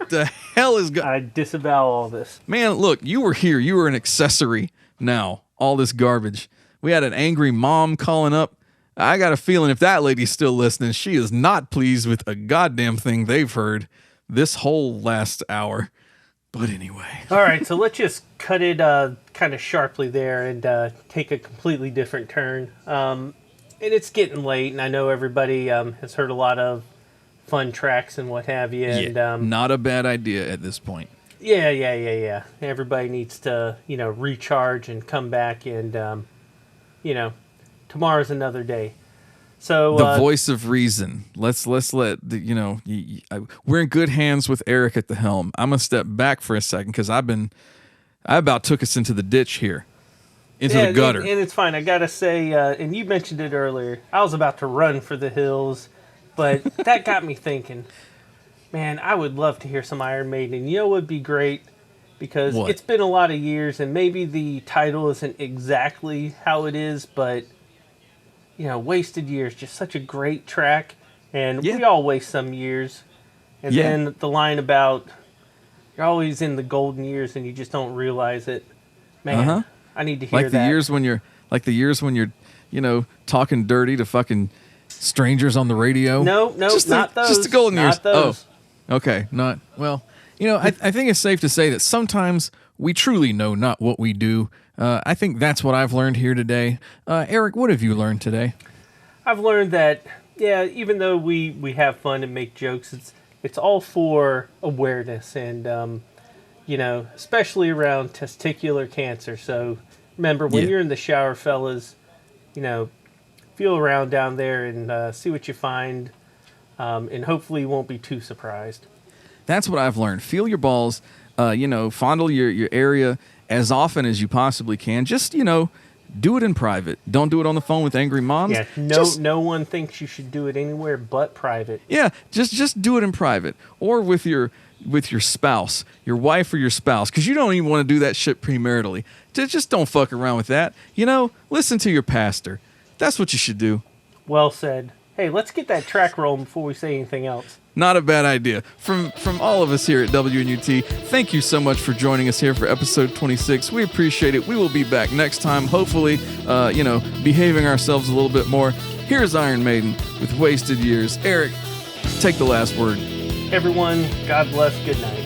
The hell is I disavow all this. Man, look, you were here. You were an accessory now. All this garbage. We had an angry mom calling up. I got a feeling if that lady's still listening, she is not pleased with a goddamn thing they've heard this whole last hour. But anyway. All right, so let's just cut it kind of sharply there and take a completely different turn. And it's getting late, and I know everybody has heard a lot of fun tracks and what have you. And, not a bad idea at this point. Yeah. Everybody needs to, recharge and come back, and, tomorrow's another day. So the voice of reason. Let's let we're in good hands with Eric at the helm. I'm gonna step back for a second because I about took us into the ditch here, into the gutter. And it's fine. I gotta say, and you mentioned it earlier. I was about to run for the hills, but that got me thinking. Man, I would love to hear some Iron Maiden. You know what would be great? Because it's been a lot of years, and maybe the title isn't exactly how it is, but Wasted Years, just such a great track, and we all waste some years. And then the line about you're always in the golden years and you just don't realize it. Man, I need to hear that. Like the years when you're, talking dirty to fucking strangers on the radio. No, not those. Just the golden years. Those. Oh, okay. Not, well, I think it's safe to say that sometimes we truly know not what we do. I think that's what I've learned here today. Eric, what have you learned today? I've learned that, even though we have fun and make jokes, it's all for awareness and, especially around testicular cancer. So remember, when you're in the shower, fellas, feel around down there and see what you find, and hopefully you won't be too surprised. That's what I've learned. Feel your balls, fondle your area as often as you possibly can. Just, do it in private. Don't do it on the phone with angry moms. Yeah, no one thinks you should do it anywhere but private. Yeah, just do it in private or with your spouse, your wife or your spouse, because you don't even want to do that shit premaritally. Just don't fuck around with that. Listen to your pastor. That's what you should do. Well said. Hey, let's get that track rolling before we say anything else. Not a bad idea. From all of us here at WNUT, thank you so much for joining us here for episode 26. We appreciate it. We will be back next time, hopefully, behaving ourselves a little bit more. Here's Iron Maiden with Wasted Years. Eric, take the last word. Everyone, God bless. Good night.